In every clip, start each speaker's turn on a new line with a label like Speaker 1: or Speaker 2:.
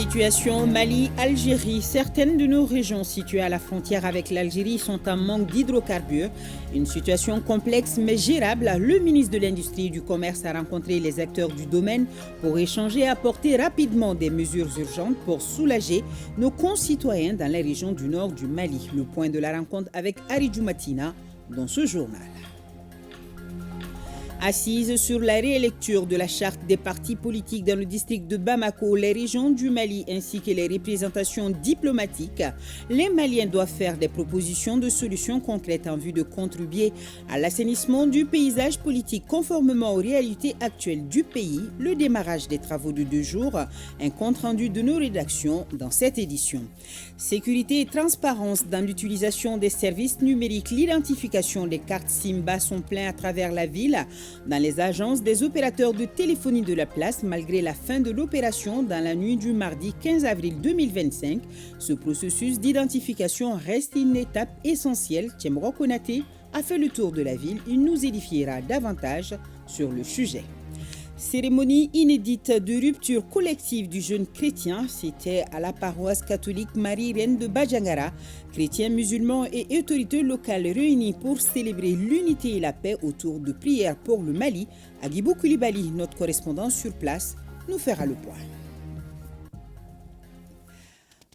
Speaker 1: Situation Mali-Algérie. Certaines de nos régions situées à la frontière avec l'Algérie sont en manque d'hydrocarbures. Une situation complexe mais gérable. Le ministre de l'Industrie et du Commerce a rencontré les acteurs du domaine pour échanger et apporter rapidement des mesures urgentes pour soulager nos concitoyens dans les régions du nord du Mali. Le point de la rencontre avec Aridjou Matina dans ce journal. Assises sur la réélecture de la charte des partis politiques dans le district de Bamako, les régions du Mali ainsi que les représentations diplomatiques, les Maliens doivent faire des propositions de solutions concrètes en vue de contribuer à l'assainissement du paysage politique conformément aux réalités actuelles du pays. Le démarrage des travaux de 2 jours, un compte-rendu de nos rédactions dans cette édition. Sécurité et transparence dans l'utilisation des services numériques, l'identification des cartes Simba sont pleins à travers la ville. Dans les agences des opérateurs de téléphonie de la place, malgré la fin de l'opération dans la nuit du mardi 15 avril 2025, ce processus d'identification reste une étape essentielle. Tchemro Konaté a fait le tour de la ville. Il nous édifiera davantage sur le sujet. Cérémonie inédite de rupture collective du jeune chrétien, c'était à la paroisse catholique Marie-Reine de Badjangara. Chrétiens, musulmans et autorités locales réunis pour célébrer l'unité et la paix autour de prières pour le Mali. Agibou Koulibaly, notre correspondant sur place, nous fera le point.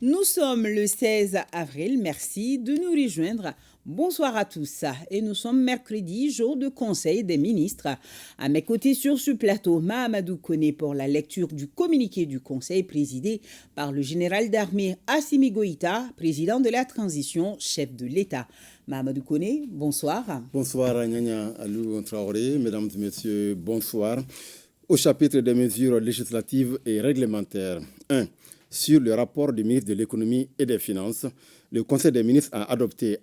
Speaker 1: Nous sommes le 16 avril, merci de nous rejoindre. Bonsoir à tous et nous sommes mercredi, jour de conseil des ministres. À mes côtés sur ce plateau, Mahamadou Koné pour la lecture du communiqué du conseil présidé par le général d'armée Assimi Goïta, président de la transition, chef de l'État. Mahamadou Koné, bonsoir.
Speaker 2: Bonsoir Nyanya Alou Traoré, mesdames et messieurs, bonsoir. Au chapitre des mesures législatives et réglementaires. 1. Sur le rapport du ministre de l'économie et des finances, le conseil des ministres a adopté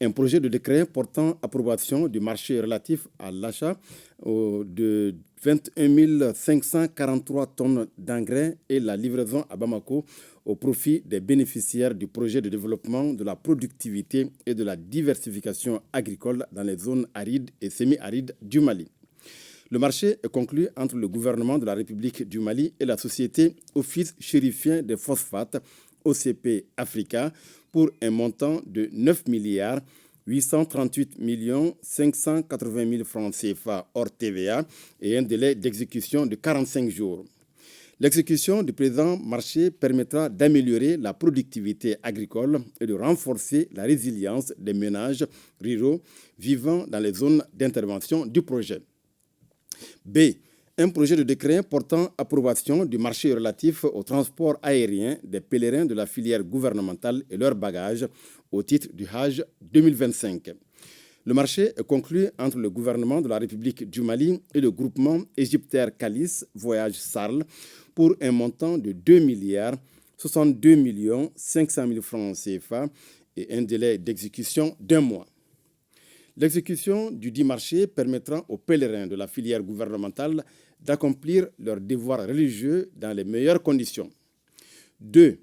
Speaker 2: un projet de décret portant approbation du marché relatif à l'achat de 21 543 tonnes d'engrais et la livraison à Bamako au profit des bénéficiaires du projet de développement de la productivité et de la diversification agricole dans les zones arides et semi-arides du Mali. Le marché est conclu entre le gouvernement de la République du Mali et la société Office chérifien des phosphates, OCP Africa, pour un montant de 9 milliards 838 580 000 francs CFA hors TVA et un délai d'exécution de 45 jours. L'exécution du présent marché permettra d'améliorer la productivité agricole et de renforcer la résilience des ménages ruraux vivant dans les zones d'intervention du projet. B. Un projet de décret portant approbation du marché relatif au transport aérien des pèlerins de la filière gouvernementale et leurs bagages au titre du Hajj 2025. Le marché est conclu entre le gouvernement de la République du Mali et le groupement égyptaire Calis Voyage Sarl pour un montant de 2 milliards 62 500 000 francs CFA et un délai d'exécution d'1 mois. L'exécution du dit marché permettra aux pèlerins de la filière gouvernementale d'accomplir leurs devoirs religieux dans les meilleures conditions. 2.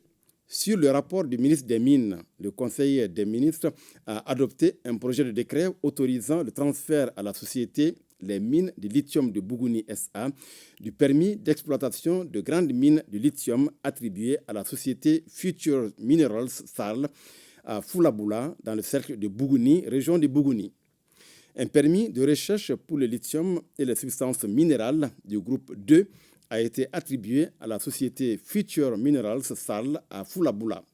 Speaker 2: Sur le rapport du ministre des Mines, le Conseil des ministres a adopté un projet de décret autorisant le transfert à la société les mines de lithium de Bougouni SA du permis d'exploitation de grandes mines de lithium attribuées à la société Future Minerals SARL à Foulaboula dans le cercle de Bougouni, région de Bougouni. Un permis de recherche pour le lithium et les substances minérales du groupe 2 a été attribué à la société Future Minerals SARL à Foulaboula.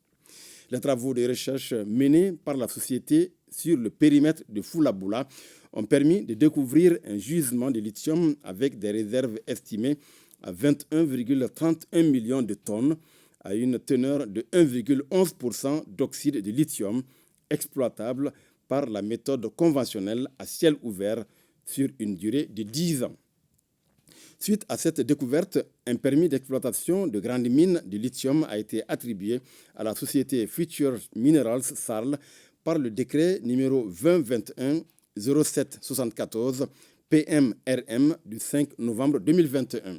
Speaker 2: Les travaux de recherche menés par la société sur le périmètre de Foulaboula ont permis de découvrir un gisement de lithium avec des réserves estimées à 21,31 millions de tonnes à une teneur de 1,11% d'oxyde de lithium exploitable par la méthode conventionnelle à ciel ouvert sur une durée de 10 ans. Suite à cette découverte, un permis d'exploitation de grandes mines de lithium a été attribué à la société Future Minerals SARL par le décret numéro 2021-0774 PMRM du 5 novembre 2021.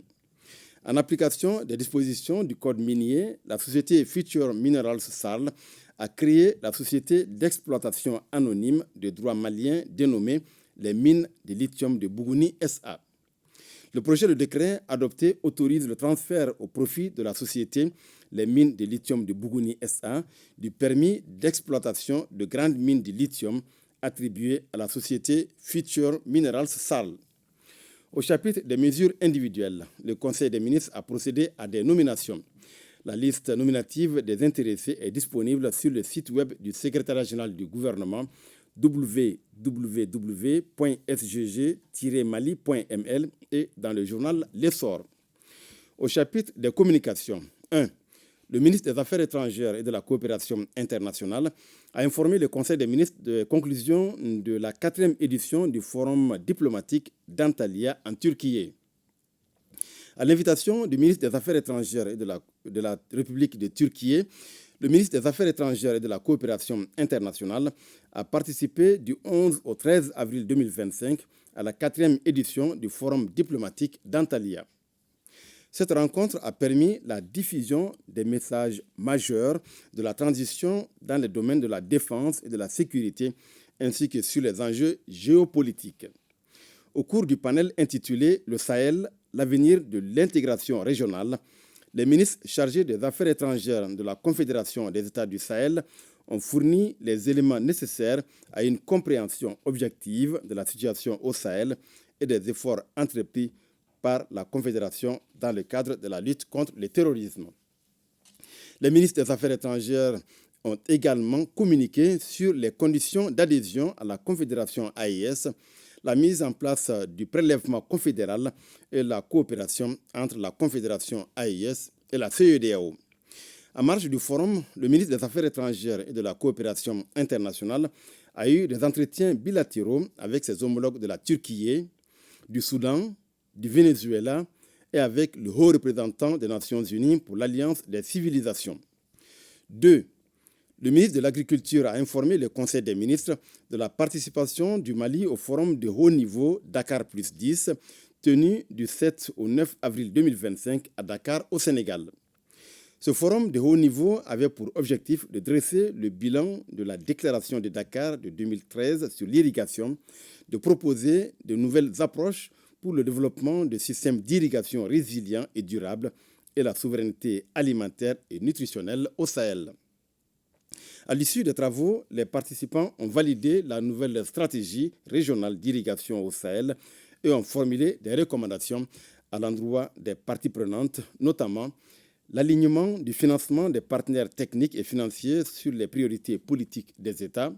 Speaker 2: En application des dispositions du Code minier, la société Future Minerals SARL a créé la société d'exploitation anonyme de droit malien dénommée les mines de lithium de Bougouni SA. Le projet de décret adopté autorise le transfert au profit de la société les mines de lithium de Bougouni SA du permis d'exploitation de grandes mines de lithium attribuées à la société Future Minerals SAL. Au chapitre des mesures individuelles, le Conseil des ministres a procédé à des nominations. La liste nominative des intéressés est disponible sur le site web du secrétariat général du gouvernement www.sgg-mali.ml et dans le journal L'Essor. Au chapitre des communications, 1. Le ministre des Affaires étrangères et de la coopération internationale a informé le Conseil des ministres des conclusions de la 4e édition du Forum diplomatique d'Antalya en Turquie. À l'invitation du ministre des Affaires étrangères et de la République de Turquie, le ministre des Affaires étrangères et de la coopération internationale a participé du 11 au 13 avril 2025 à la 4e édition du Forum diplomatique d'Antalya. Cette rencontre a permis la diffusion des messages majeurs de la transition dans les domaines de la défense et de la sécurité, ainsi que sur les enjeux géopolitiques. Au cours du panel intitulé « Le Sahel, l'avenir de l'intégration régionale », les ministres chargés des Affaires étrangères de la Confédération des États du Sahel ont fourni les éléments nécessaires à une compréhension objective de la situation au Sahel et des efforts entrepris par la Confédération dans le cadre de la lutte contre le terrorisme. Les ministres des Affaires étrangères ont également communiqué sur les conditions d'adhésion à la Confédération AES, la mise en place du prélèvement confédéral et la coopération entre la Confédération AES et la CEDEAO. En marge du forum, le ministre des Affaires étrangères et de la coopération internationale a eu des entretiens bilatéraux avec ses homologues de la Turquie, du Soudan, du Venezuela et avec le haut représentant des Nations Unies pour l'Alliance des civilisations. 2. Le ministre de l'Agriculture a informé le Conseil des ministres de la participation du Mali au forum de haut niveau Dakar plus 10, tenu du 7 au 9 avril 2025 à Dakar, au Sénégal. Ce forum de haut niveau avait pour objectif de dresser le bilan de la déclaration de Dakar de 2013 sur l'irrigation, de proposer de nouvelles approches pour le développement de systèmes d'irrigation résilients et durables et la souveraineté alimentaire et nutritionnelle au Sahel. À l'issue des travaux, les participants ont validé la nouvelle stratégie régionale d'irrigation au Sahel et ont formulé des recommandations à l'endroit des parties prenantes, notamment l'alignement du financement des partenaires techniques et financiers sur les priorités politiques des États,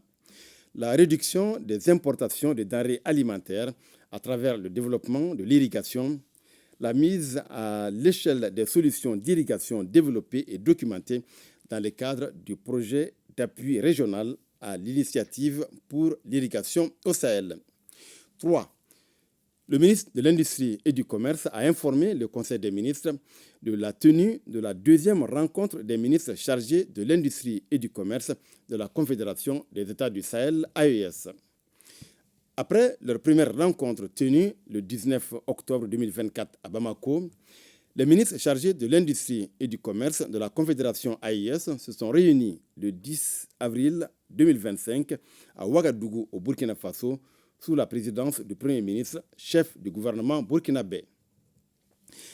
Speaker 2: la réduction des importations de denrées alimentaires à travers le développement de l'irrigation, la mise à l'échelle des solutions d'irrigation développées et documentées dans le cadre du projet d'appui régional à l'initiative pour l'irrigation au Sahel. 3. Le ministre de l'Industrie et du Commerce a informé le Conseil des ministres de la tenue de la 2e rencontre des ministres chargés de l'Industrie et du Commerce de la Confédération des États du Sahel, AES. Après leur première rencontre tenue le 19 octobre 2024 à Bamako, les ministres chargés de l'Industrie et du Commerce de la Confédération AES se sont réunis le 10 avril 2025 à Ouagadougou, au Burkina Faso, sous la présidence du Premier ministre, chef du gouvernement burkinabé.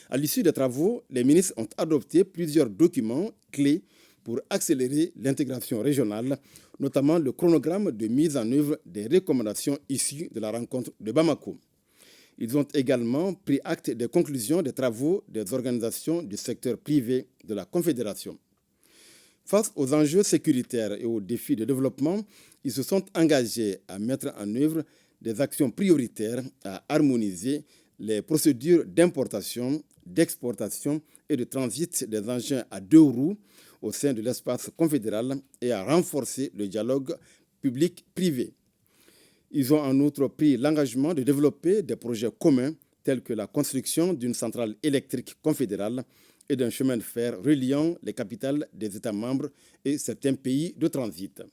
Speaker 2: À l'issue des travaux, les ministres ont adopté plusieurs documents clés pour accélérer l'intégration régionale, notamment le chronogramme de mise en œuvre des recommandations issues de la rencontre de Bamako. Ils ont également pris acte des conclusions des travaux des organisations du secteur privé de la Confédération. Face aux enjeux sécuritaires et aux défis de développement, ils se sont engagés à mettre en œuvre des actions prioritaires, à harmoniser les procédures d'importation, d'exportation et de transit des engins à 2 roues au sein de l'espace confédéral et à renforcer le dialogue public-privé. Ils ont en outre pris l'engagement de développer des projets communs tels que la construction d'une centrale électrique confédérale et d'un chemin de fer reliant les capitales des États membres et certains pays de transit.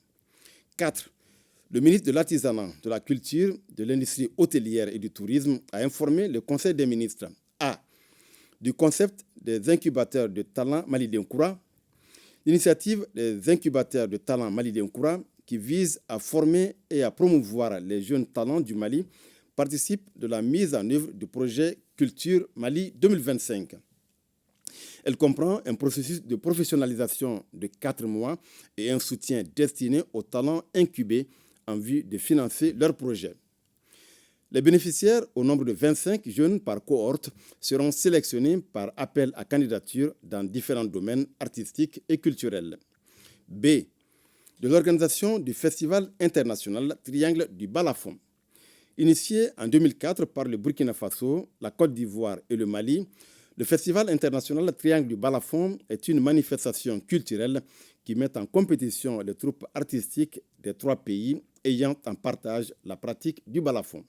Speaker 2: 4. Le ministre de l'Artisanat, de la Culture, de l'Industrie hôtelière et du Tourisme a informé le Conseil des ministres A. Du concept des incubateurs de talent Mali Denkoura. L'initiative des incubateurs de talent Mali Denkoura, qui vise à former et à promouvoir les jeunes talents du Mali, participe de la mise en œuvre du projet Culture Mali 2025. Elle comprend un processus de professionnalisation de 4 mois et un soutien destiné aux talents incubés en vue de financer leurs projets. Les bénéficiaires, au nombre de 25 jeunes par cohorte, seront sélectionnés par appel à candidature dans différents domaines artistiques et culturels. B. De l'organisation du Festival international Triangle du Balafon. Initié en 2004 par le Burkina Faso, la Côte d'Ivoire et le Mali, le Festival international Triangle du Balafon est une manifestation culturelle qui met en compétition les troupes artistiques des 3 pays ayant en partage la pratique du balafon.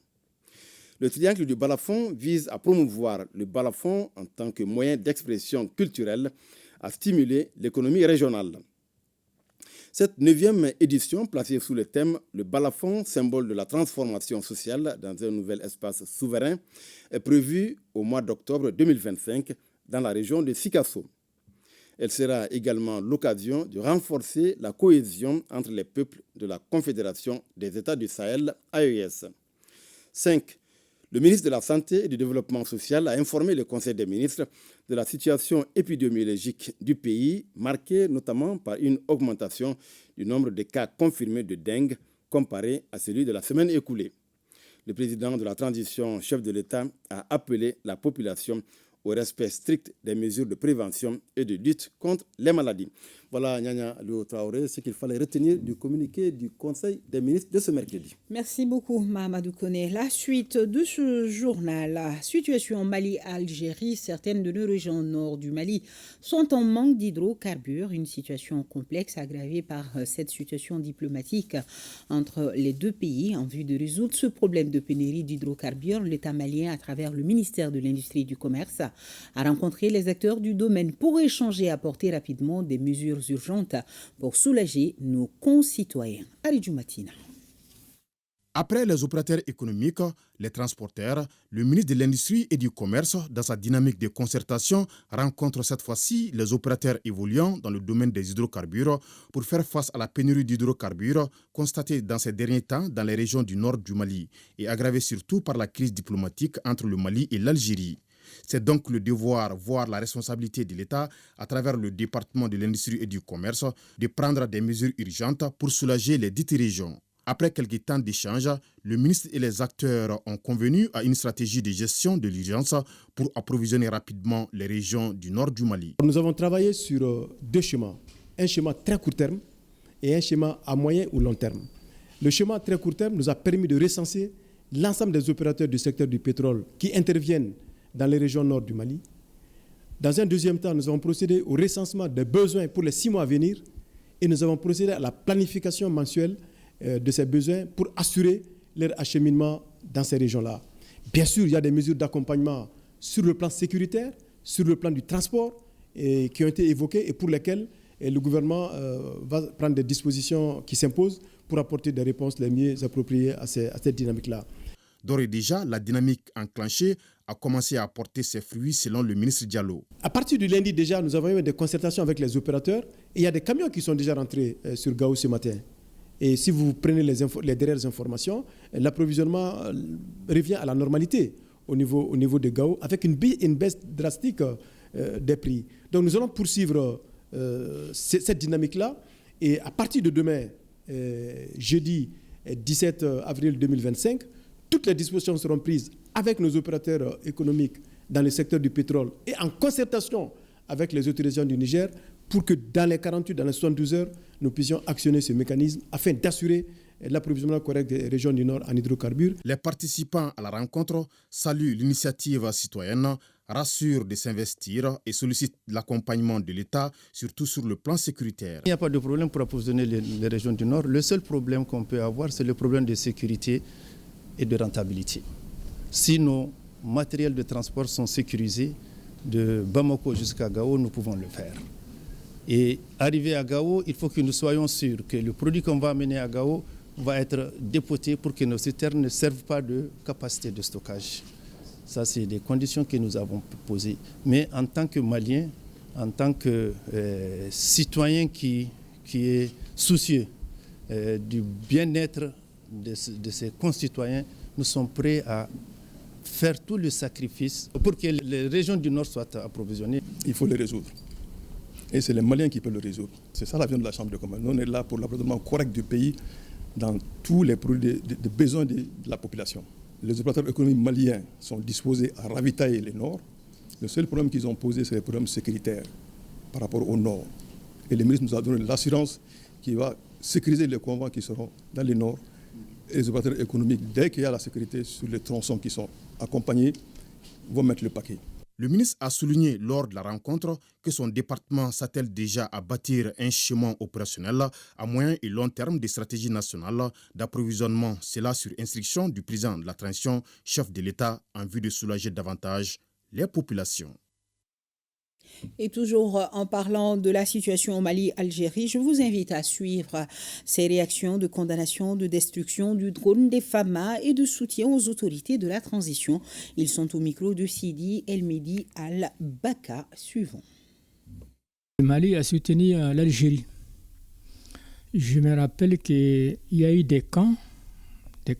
Speaker 2: Le Triangle du Balafon vise à promouvoir le balafon en tant que moyen d'expression culturelle, à stimuler l'économie régionale. Cette 9e édition, placée sous le thème « Le balafon, symbole de la transformation sociale dans un nouvel espace souverain », est prévue au mois d'octobre 2025 dans la région de Sikasso. Elle sera également l'occasion de renforcer la cohésion entre les peuples de la Confédération des États du Sahel, AES. 5. Le ministre de la Santé et du Développement social a informé le Conseil des ministres de la situation épidémiologique du pays, marquée notamment par une augmentation du nombre de cas confirmés de dengue comparé à celui de la semaine écoulée. Le président de la transition, chef de l'État, a appelé la population au respect strict des mesures de prévention et de lutte contre les maladies. Voilà, Nyanya Alou Traoré, ce qu'il fallait retenir du communiqué du Conseil des ministres de ce mercredi.
Speaker 1: Merci beaucoup, Mahamadou Koné. La suite de ce journal, la situation Mali-Algérie, certaines de nos régions nord du Mali sont en manque d'hydrocarbures, une situation complexe aggravée par cette situation diplomatique entre les 2 pays. En vue de résoudre ce problème de pénurie d'hydrocarbures, l'État malien, à travers le ministère de l'Industrie et du Commerce, a rencontré les acteurs du domaine pour échanger et apporter rapidement des mesures urgentes pour soulager nos concitoyens. Aridjou Matina.
Speaker 3: Après les opérateurs économiques, les transporteurs, le ministre de l'Industrie et du Commerce, dans sa dynamique de concertation, rencontre cette fois-ci les opérateurs évoluant dans le domaine des hydrocarbures pour faire face à la pénurie d'hydrocarbures constatée dans ces derniers temps dans les régions du nord du Mali et aggravée surtout par la crise diplomatique entre le Mali et l'Algérie. C'est donc le devoir, voire la responsabilité de l'État, à travers le département de l'Industrie et du Commerce, de prendre des mesures urgentes pour soulager les dites régions. Après quelques temps d'échanges, le ministre et les acteurs ont convenu à une stratégie de gestion de l'urgence pour approvisionner rapidement les régions du nord du Mali.
Speaker 4: Nous avons travaillé sur 2 schémas. Un schéma très court terme et un schéma à moyen ou long terme. Le schéma très court terme nous a permis de recenser l'ensemble des opérateurs du secteur du pétrole qui interviennent dans les régions nord du Mali. Dans un deuxième temps, nous avons procédé au recensement des besoins pour les 6 mois à venir et nous avons procédé à la planification mensuelle de ces besoins pour assurer leur acheminement dans ces régions-là. Bien sûr, il y a des mesures d'accompagnement sur le plan sécuritaire, sur le plan du transport qui ont été évoquées et pour lesquelles le gouvernement va prendre des dispositions qui s'imposent pour apporter des réponses les mieux appropriées à cette dynamique-là.
Speaker 3: D'ores et déjà, la dynamique enclenchée a commencé à apporter ses fruits selon le ministre Diallo.
Speaker 4: À partir du lundi déjà, nous avons eu des concertations avec les opérateurs et il y a des camions qui sont déjà rentrés sur Gao ce matin. Et si vous prenez les dernières informations, l'approvisionnement revient à la normalité au niveau de Gao avec une baisse drastique des prix. Donc nous allons poursuivre cette dynamique-là et à partir de demain, jeudi 17 avril 2025, toutes les dispositions seront prises avec nos opérateurs économiques dans le secteur du pétrole et en concertation avec les autorités du Niger pour que dans les 48, dans les 72 heures, nous puissions actionner ce mécanisme afin d'assurer l'approvisionnement correct des régions du Nord en hydrocarbures.
Speaker 3: Les participants à la rencontre saluent l'initiative citoyenne, rassurent de s'investir et sollicitent l'accompagnement de l'État, surtout sur le plan sécuritaire.
Speaker 5: Il n'y a pas de problème pour approvisionner les régions du Nord. Le seul problème qu'on peut avoir, c'est le problème de sécurité et de rentabilité. Si nos matériels de transport sont sécurisés, de Bamako jusqu'à Gao, nous pouvons le faire. Et arrivé à Gao, il faut que nous soyons sûrs que le produit qu'on va amener à Gao va être dépoté pour que nos citernes ne servent pas de capacité de stockage. Ça, c'est des conditions que nous avons posées. Mais en tant que Malien, en tant que citoyen qui est soucieux du bien-être de ses concitoyens, nous sommes prêts à faire tout le sacrifice pour que les régions du Nord soient approvisionnées.
Speaker 6: Il faut les résoudre. Et c'est les Maliens qui peuvent le résoudre. C'est ça la vision de la Chambre de commerce. Nous, on est là pour l'approvisionnement correct du pays dans tous les produits de besoins de la population. Les opérateurs économiques maliens sont disposés à ravitailler les Nord. Le seul problème qu'ils ont posé, c'est le problème sécuritaire par rapport au Nord. Et le ministre nous a donné l'assurance qu'il va sécuriser les convois qui seront dans le Nord. Et les opérateurs économiques, dès qu'il y a la sécurité sur les tronçons qui sont accompagnés, vont mettre le paquet.
Speaker 3: Le ministre a souligné lors de la rencontre que son département s'attelle déjà à bâtir un chemin opérationnel à moyen et long terme des stratégies nationales d'approvisionnement. Cela sur instruction du président de la transition, chef de l'État, en vue de soulager davantage les populations.
Speaker 1: Et toujours en parlant de la situation au Mali-Algérie, je vous invite à suivre ces réactions de condamnation, de destruction du drone des FAMA et de soutien aux autorités de la transition. Ils sont au micro de Sidi El-Mehdi Al-Baka. Suivons.
Speaker 7: Le Mali a soutenu l'Algérie. Je me rappelle qu'il y a eu des camps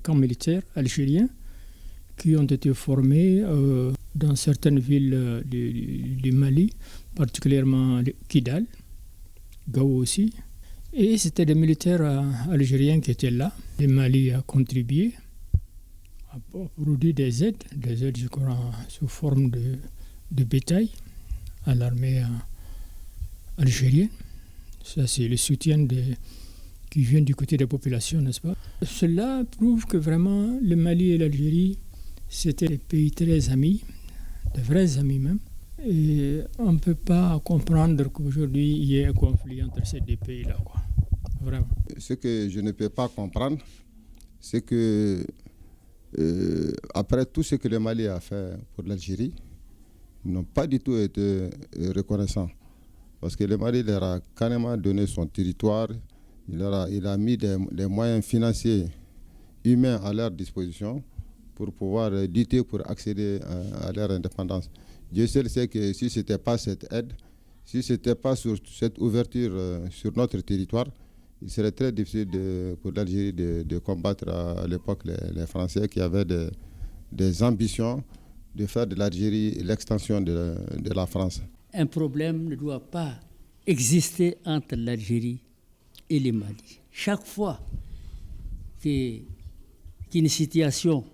Speaker 7: militaires algériens qui ont été formés dans certaines villes du Mali, particulièrement Kidal, Gao aussi. Et c'était des militaires algériens qui étaient là. Le Mali a contribué, a produit des aides je crois, sous forme de bétail à l'armée algérienne. Ça, c'est le soutien qui vient du côté des populations, n'est-ce pas? Cela prouve que vraiment le Mali et l'Algérie, c'était des pays très amis, de vrais amis même. Et on ne peut pas comprendre qu'aujourd'hui, il y ait un conflit entre ces deux pays-là, quoi. Vraiment.
Speaker 8: Ce que je ne peux pas comprendre, c'est que après tout ce que le Mali a fait pour l'Algérie, ils n'ont pas du tout été reconnaissants. Parce que le Mali leur a carrément donné son territoire, il a mis des moyens financiers, humains à leur disposition, pour pouvoir lutter pour accéder à leur indépendance. Dieu seul sait que si ce n'était pas cette aide, si ce n'était pas sur cette ouverture sur notre territoire, il serait très difficile pour l'Algérie de combattre à l'époque les Français qui avaient des ambitions de faire de l'Algérie l'extension de la France.
Speaker 9: Un problème ne doit pas exister entre l'Algérie et le Mali. Chaque fois qu'une situation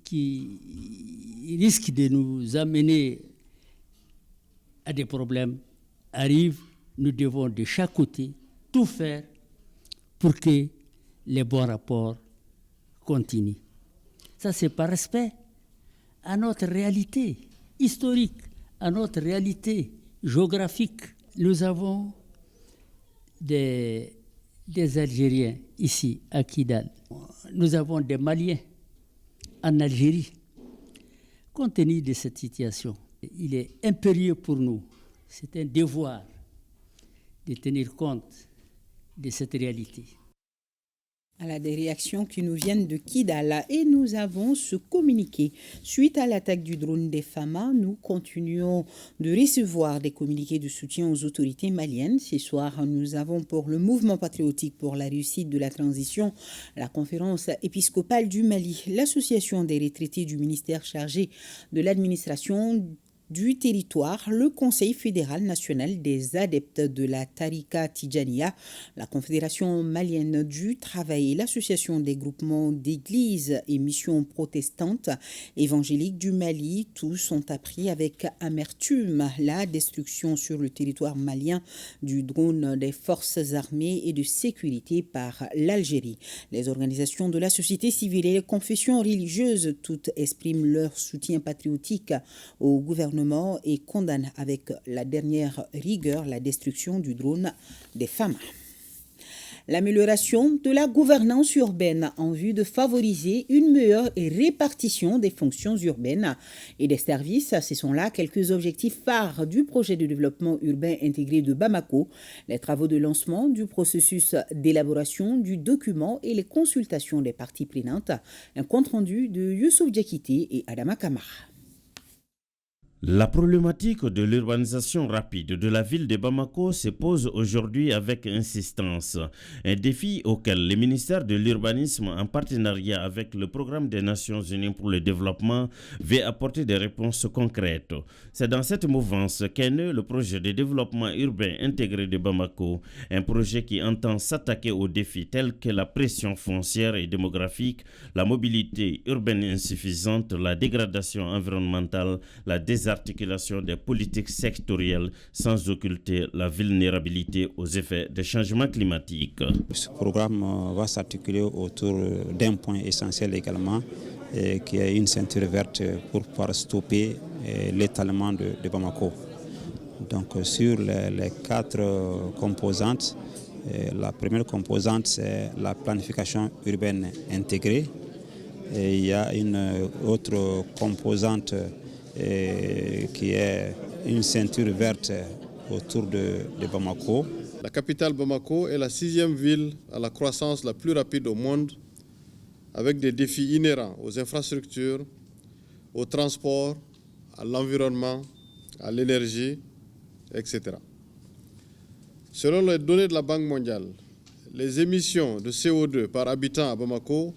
Speaker 9: qui risque de nous amener à des problèmes arrive, nous devons de chaque côté tout faire pour que les bons rapports continuent. Ça, c'est par respect à notre réalité historique, à notre réalité géographique. Nous avons des Algériens ici, à Kidal. Nous avons des Maliens en Algérie. Compte tenu de cette situation, il est impérieux pour nous, c'est un devoir de tenir compte de cette réalité.
Speaker 1: À des réactions qui nous viennent de Kidal et nous avons ce communiqué. Suite à l'attaque du drone des FAMA, nous continuons de recevoir des communiqués de soutien aux autorités maliennes. Ce soir, nous avons pour le mouvement patriotique pour la réussite de la transition, la conférence épiscopale du Mali, l'association des retraités du ministère chargé de l'administration du territoire, le Conseil fédéral national des adeptes de la Tarika Tidjaniya, la Confédération malienne du travail et l'Association des groupements d'églises et missions protestantes évangéliques du Mali, tous ont appris avec amertume la destruction sur le territoire malien du drone des forces armées et de sécurité par l'Algérie. Les organisations de la société civile et les confessions religieuses toutes expriment leur soutien patriotique au gouvernement et condamne avec la dernière rigueur la destruction du drone des femmes. L'amélioration de la gouvernance urbaine en vue de favoriser une meilleure répartition des fonctions urbaines et des services, ce sont là quelques objectifs phares du projet de développement urbain intégré de Bamako, les travaux de lancement du processus d'élaboration du document et les consultations des parties prenantes. Un compte rendu de Youssouf Diakité et Adama Kamara.
Speaker 10: La problématique de l'urbanisation rapide de la ville de Bamako se pose aujourd'hui avec insistance. Un défi auquel le ministère de l'Urbanisme, en partenariat avec le Programme des Nations Unies pour le développement, veut apporter des réponses concrètes. C'est dans cette mouvance qu'est né le projet de développement urbain intégré de Bamako, un projet qui entend s'attaquer aux défis tels que la pression foncière et démographique, la mobilité urbaine insuffisante, la dégradation environnementale, la articulation des politiques sectorielles sans occulter la vulnérabilité aux effets des changements climatiques.
Speaker 11: Ce programme va s'articuler autour d'un point essentiel également, qui est une ceinture verte pour pouvoir stopper l'étalement de Bamako. Donc sur les 4 composantes, la première composante c'est la planification urbaine intégrée. Et il y a une autre composante qui est une ceinture verte autour de Bamako.
Speaker 12: La capitale Bamako est la 6e ville à la croissance la plus rapide au monde, avec des défis inhérents aux infrastructures, au transport, à l'environnement, à l'énergie, etc. Selon les données de la Banque mondiale, les émissions de CO2 par habitant à Bamako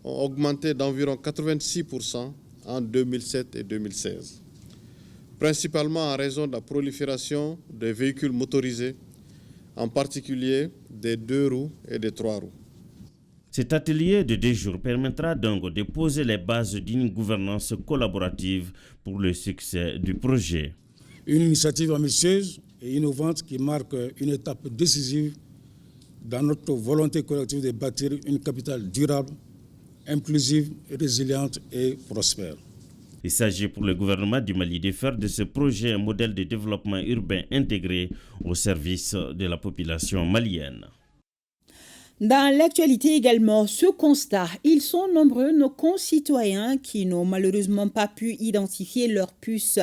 Speaker 12: ont augmenté d'environ 86% en 2007 et 2016, principalement en raison de la prolifération des véhicules motorisés, en particulier des 2 roues et des 3 roues.
Speaker 10: Cet atelier de 2 jours permettra donc de poser les bases d'une gouvernance collaborative pour le succès du projet.
Speaker 13: Une initiative ambitieuse et innovante qui marque une étape décisive dans notre volonté collective de bâtir une capitale durable, inclusive, résiliente et prospère.
Speaker 10: Il s'agit pour le gouvernement du Mali de faire de ce projet un modèle de développement urbain intégré au service de la population malienne.
Speaker 1: Dans l'actualité également, ce constat, ils sont nombreux nos concitoyens qui n'ont malheureusement pas pu identifier leur puce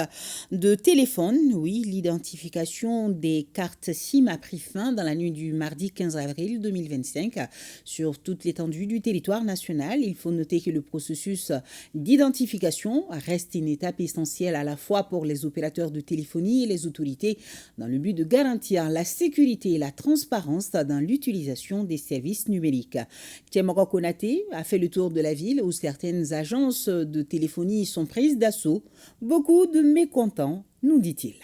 Speaker 1: de téléphone. Oui, l'identification des cartes SIM a pris fin dans la nuit du mardi 15 avril 2025 sur toute l'étendue du territoire national. Il faut noter que le processus d'identification reste une étape essentielle à la fois pour les opérateurs de téléphonie et les autorités dans le but de garantir la sécurité et la transparence dans l'utilisation des services numériques. Thiemoro Konaté a fait le tour de la ville où certaines agences de téléphonie sont prises d'assaut. Beaucoup de mécontents, nous dit-il.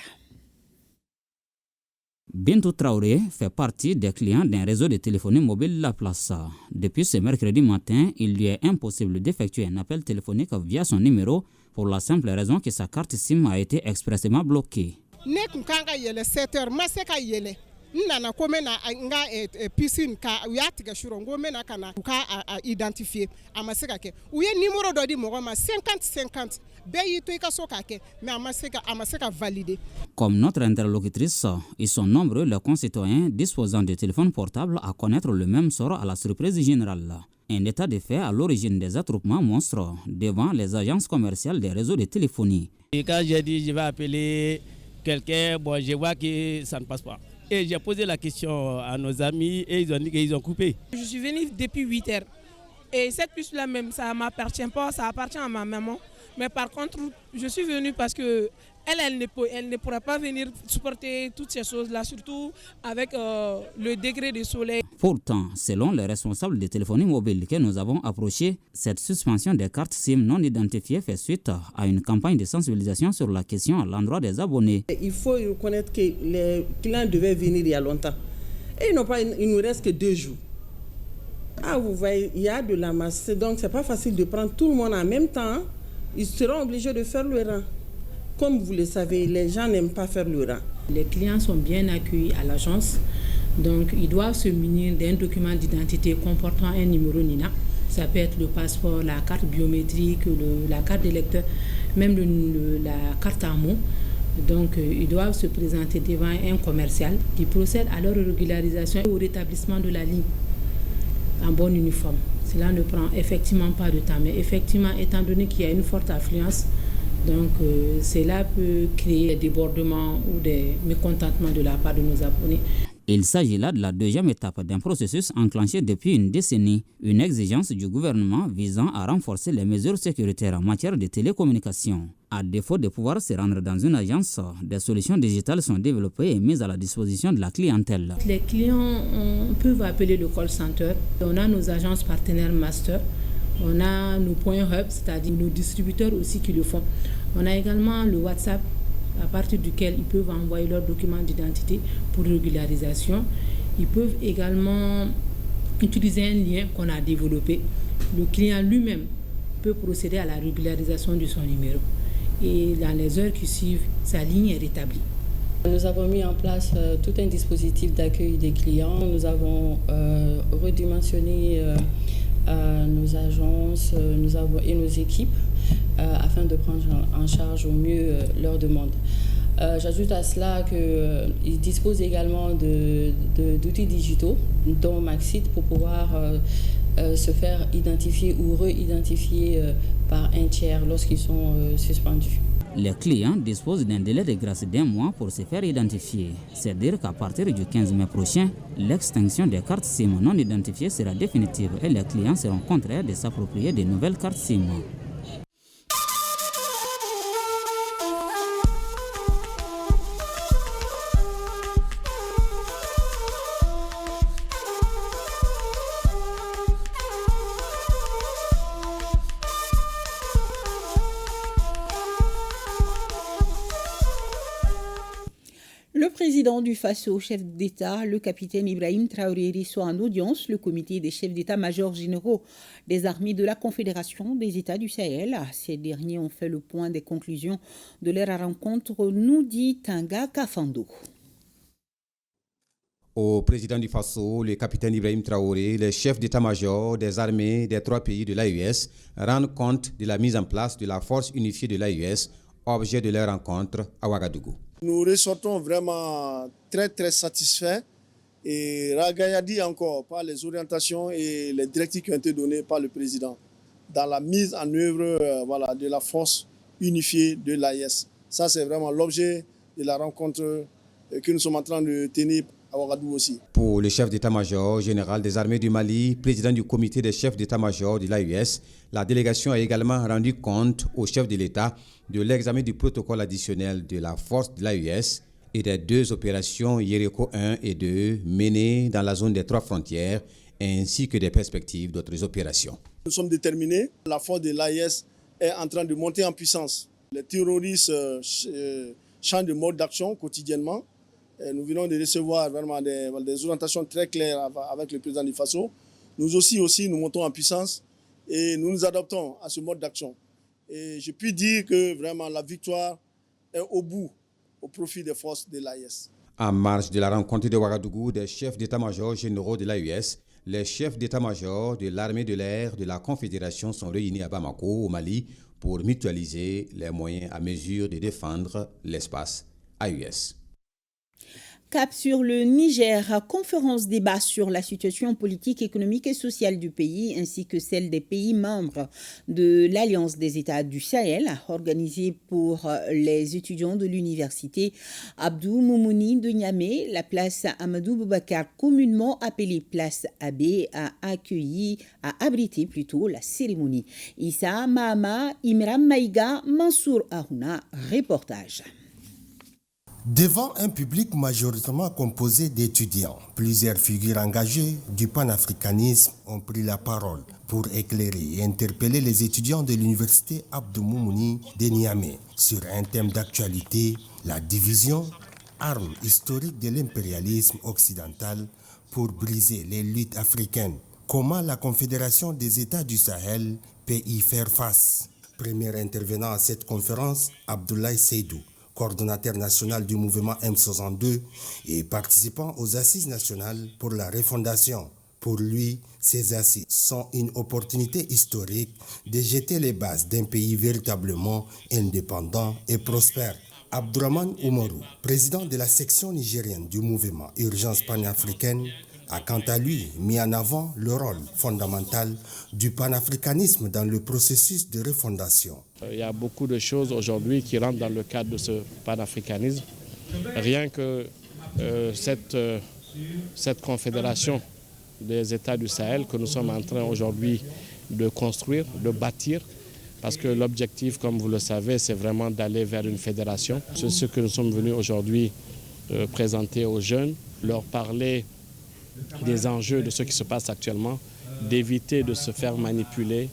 Speaker 14: Bintou Traoré fait partie des clients d'un réseau de téléphonie mobile La Place. Depuis ce mercredi matin, il lui est impossible d'effectuer un appel téléphonique via son numéro pour la simple raison que sa carte SIM a été expressément bloquée.
Speaker 15: nana ko mena nga piscine ka uyatiga shuro ngo mena kana ka identifier amaseka ke uye numéro do di mo ma 50-50 beyi ka soka ke mais amaseka valider.
Speaker 14: Comme notre interlocutrice, ils sont nombreux les concitoyens disposant de téléphones portables à connaître le même sort à la surprise générale. Un état de fait à l'origine des attroupements monstres devant les agences commerciales des réseaux de téléphonie.
Speaker 16: Et quand j'ai dit je vais appeler quelqu'un, bon, je vois que ça ne passe pas. Et j'ai posé la question à nos amis et ils ont dit qu'ils ont coupé.
Speaker 17: Je suis venue depuis 8 heures. Et cette puce-là même, ça ne m'appartient pas, ça appartient à ma maman. Mais par contre, je suis venue parce que elle ne pourra pas venir supporter toutes ces choses-là, surtout avec le degré de soleil.
Speaker 14: Pourtant, selon les responsables de téléphonie mobile que nous avons approchés, cette suspension des cartes SIM non identifiées fait suite à une campagne de sensibilisation sur la question à l'endroit des abonnés.
Speaker 18: Il faut reconnaître que les clients devaient venir il y a longtemps. Et il ne nous reste que 2 jours. Ah, vous voyez, il y a de la masse, donc ce n'est pas facile de prendre tout le monde en même temps. Ils seront obligés de faire le rang. Comme vous le savez, les gens n'aiment pas faire le rang.
Speaker 19: Les clients sont bien accueillis à l'agence, donc ils doivent se munir d'un document d'identité comportant un numéro NINA. Ça peut être le passeport, la carte biométrique, la carte d'électeur, même la carte AMO. Donc ils doivent se présenter devant un commercial qui procède à leur régularisation et au rétablissement de la ligne en bon uniforme. Cela ne prend effectivement pas de temps, mais effectivement, étant donné qu'il y a une forte affluence, donc cela peut créer des débordements ou des mécontentements de la part de nos abonnés.
Speaker 14: Il s'agit là de la deuxième étape d'un processus enclenché depuis une décennie, une exigence du gouvernement visant à renforcer les mesures sécuritaires en matière de télécommunications. À défaut de pouvoir se rendre dans une agence, des solutions digitales sont développées et mises à la disposition de la clientèle.
Speaker 19: Les clients peuvent appeler le call center. On a nos agences partenaires master, on a nos points hub, c'est-à-dire nos distributeurs aussi qui le font. On a également le WhatsApp, à partir duquel ils peuvent envoyer leurs documents d'identité pour régularisation. Ils peuvent également utiliser un lien qu'on a développé. Le client lui-même peut procéder à la régularisation de son numéro. Et dans les heures qui suivent, sa ligne est rétablie.
Speaker 20: Nous avons mis en place tout un dispositif d'accueil des clients. Nous avons redimensionné nos agences et nos équipes afin de prendre en charge au mieux leurs demandes. J'ajoute à cela qu'ils disposent également d'outils digitaux, dont Maxit, pour pouvoir se faire identifier ou re-identifier par un tiers lorsqu'ils sont suspendus.
Speaker 14: Les clients disposent d'un délai de grâce d'1 mois pour se faire identifier. C'est dire qu'à partir du 15 mai prochain, l'extinction des cartes SIM non identifiées sera définitive et les clients seront contraints de s'approprier de nouvelles cartes SIM.
Speaker 1: Le président du Faso, chef d'État, le capitaine Ibrahim Traoré, reçoit en audience le comité des chefs d'État-major généraux des armées de la Confédération des États du Sahel. Ces derniers ont fait le point des conclusions de leur rencontre, nous dit Tanga Kafando.
Speaker 21: Au président du Faso, le capitaine Ibrahim Traoré, le chef d'état-major des armées des 3 pays de l'AES, rendent compte de la mise en place de la force unifiée de l'AES, objet de leur rencontre à Ouagadougou.
Speaker 22: Nous ressortons vraiment très satisfaits et ragaillardis encore par les orientations et les directives qui ont été données par le président dans la mise en œuvre de la force unifiée de l'AES. Ça, c'est vraiment l'objet de la rencontre que nous sommes en train de tenir à Ouagadougou aussi.
Speaker 21: Pour le chef d'état-major général des armées du Mali, président du comité des chefs d'état-major de l'AES, la délégation a également rendu compte au chef de l'État de l'examen du protocole additionnel de la force de l'AES et des 2 opérations Yéreko 1 et 2 menées dans la zone des 3 frontières, ainsi que des perspectives d'autres opérations.
Speaker 22: Nous sommes déterminés. La force de l'AES est en train de monter en puissance. Les terroristes changent de mode d'action quotidiennement. Et nous venons de recevoir vraiment des orientations très claires avec le président du Faso. Nous aussi, nous montons en puissance et nous nous adaptons à ce mode d'action. Et je puis dire que vraiment la victoire est au bout, au profit des forces de l'AES.
Speaker 21: En marge de la rencontre de Ouagadougou des chefs d'état-major généraux de l'AES, les chefs d'état-major de l'armée de l'air de la Confédération sont réunis à Bamako, au Mali, pour mutualiser les moyens à mesure de défendre l'espace AES.
Speaker 1: Cap sur le Niger, conférence débat sur la situation politique, économique et sociale du pays ainsi que celle des pays membres de l'Alliance des États du Sahel, organisée pour les étudiants de l'université Abdou Moumouni de Niamey. La place Amadou Boubacar, communément appelée place Abbé, a abrité la cérémonie. Issa Mahama, Imran Maïga, Mansour Ahouna, reportage.
Speaker 23: Devant un public majoritairement composé d'étudiants, plusieurs figures engagées du panafricanisme ont pris la parole pour éclairer et interpeller les étudiants de l'université Abdou Moumouni de Niamey sur un thème d'actualité, la division, arme historique de l'impérialisme occidental pour briser les luttes africaines. Comment la Confédération des États du Sahel peut y faire face? Premier intervenant à cette conférence, Abdoulaye Seydou, coordonnateur national du mouvement M62 et participant aux assises nationales pour la refondation. Pour lui, ces assises sont une opportunité historique de jeter les bases d'un pays véritablement indépendant et prospère. Abdourahmane Oumarou, président de la section nigérienne du mouvement Urgence panafricaine, a quant à lui mis en avant le rôle fondamental du panafricanisme dans le processus de refondation.
Speaker 24: Il y a beaucoup de choses aujourd'hui qui rentrent dans le cadre de ce panafricanisme. Rien que cette cette confédération des États du Sahel que nous sommes en train aujourd'hui de construire, de bâtir, parce que l'objectif, comme vous le savez, c'est vraiment d'aller vers une fédération. C'est ce que nous sommes venus aujourd'hui présenter aux jeunes, leur parler des enjeux de ce qui se passe actuellement, d'éviter de se faire manipuler.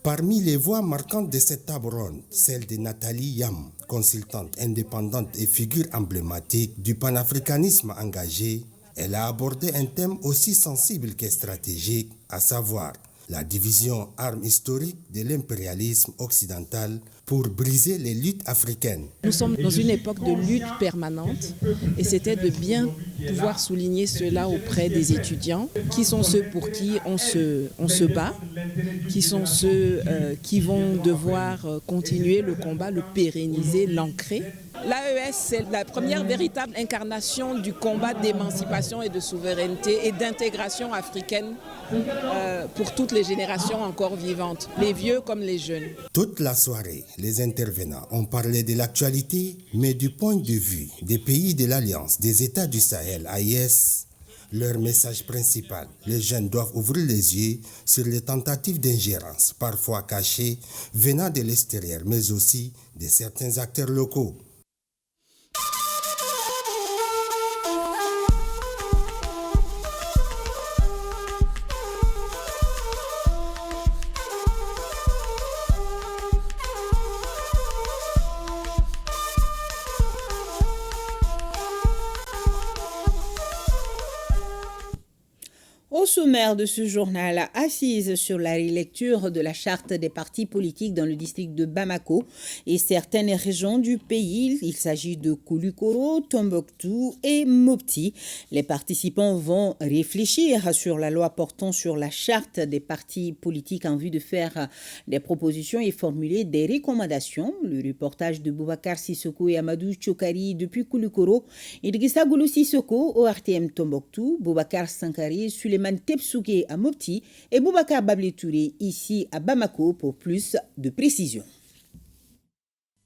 Speaker 23: Parmi les voix marquantes de cette table ronde, celle de Nathalie Yam, consultante indépendante et figure emblématique du panafricanisme engagé, elle a abordé un thème aussi sensible que stratégique, à savoir la division arme historique de l'impérialisme occidental pour briser les luttes africaines.
Speaker 2: Nous sommes dans une époque de lutte permanente et c'était de bien pouvoir souligner cela auprès des étudiants, qui sont ceux pour qui on se bat, qui sont ceux qui vont devoir continuer le combat, le pérenniser, l'ancrer. L'AES, c'est la première véritable incarnation du combat d'émancipation et de souveraineté et d'intégration africaine pour toutes les générations encore vivantes, les vieux comme les jeunes.
Speaker 23: Toute la soirée, les intervenants ont parlé de l'actualité, mais du point de vue des pays de l'Alliance des États du Sahel, AES, leur message principal, les jeunes doivent ouvrir les yeux sur les tentatives d'ingérence, parfois cachées, venant de l'extérieur, mais aussi de certains acteurs locaux.
Speaker 1: Au sommaire de ce journal, assise sur la relecture de la charte des partis politiques dans le district de Bamako et certaines régions du pays, il s'agit de Koulikoro, Tombouctou et Mopti. Les participants vont réfléchir sur la loi portant sur la charte des partis politiques en vue de faire des propositions et formuler des recommandations. Le reportage de Boubacar Sissoko et Amadou Chokari depuis Koulikoro, Idrissa Goulou Sissoko au RTM Tombouctou, Boubacar Sankari, Suleiman Tepsouké à Mopti et Boubacar Bablé Touré ici à Bamako pour plus de précisions.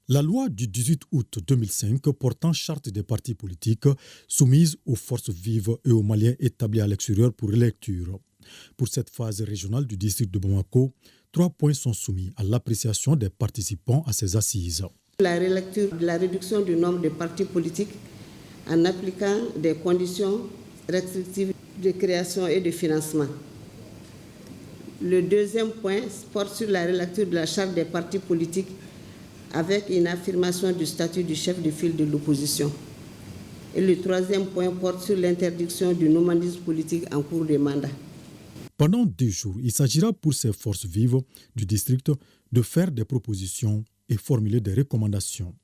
Speaker 4: La loi du 18 août 2005 portant charte des partis politiques soumise aux forces vives et aux Maliens établis à l'extérieur pour lecture. Pour cette phase régionale du district de Bamako, 3 points sont soumis à l'appréciation des participants à ces assises.
Speaker 5: La relecture de la réduction du nombre de partis politiques en appliquant des conditions restrictives de création et de financement. Le deuxième point porte sur la relecture de la charte des partis politiques avec une affirmation du statut du chef de file de l'opposition. Et le troisième point porte sur l'interdiction du nomadisme politique en cours de mandat.
Speaker 4: Pendant 2 jours, il s'agira pour ces forces vives du district de faire des propositions et formuler des recommandations.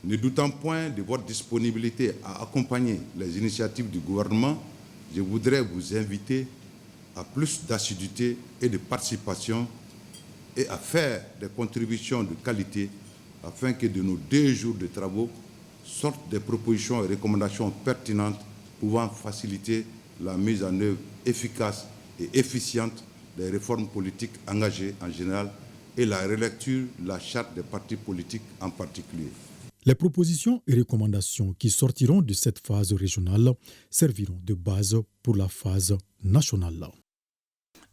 Speaker 6: Ne doutant point de votre disponibilité à accompagner les initiatives du gouvernement, je voudrais vous inviter à plus d'assiduité et de participation et à faire des contributions de qualité afin que de nos 2 jours de travaux sortent des propositions et recommandations pertinentes pouvant faciliter la mise en œuvre efficace et efficiente des réformes politiques engagées en général et la relecture de la charte des partis politiques en particulier.
Speaker 4: Les propositions et recommandations qui sortiront de cette phase régionale serviront de base pour la phase nationale.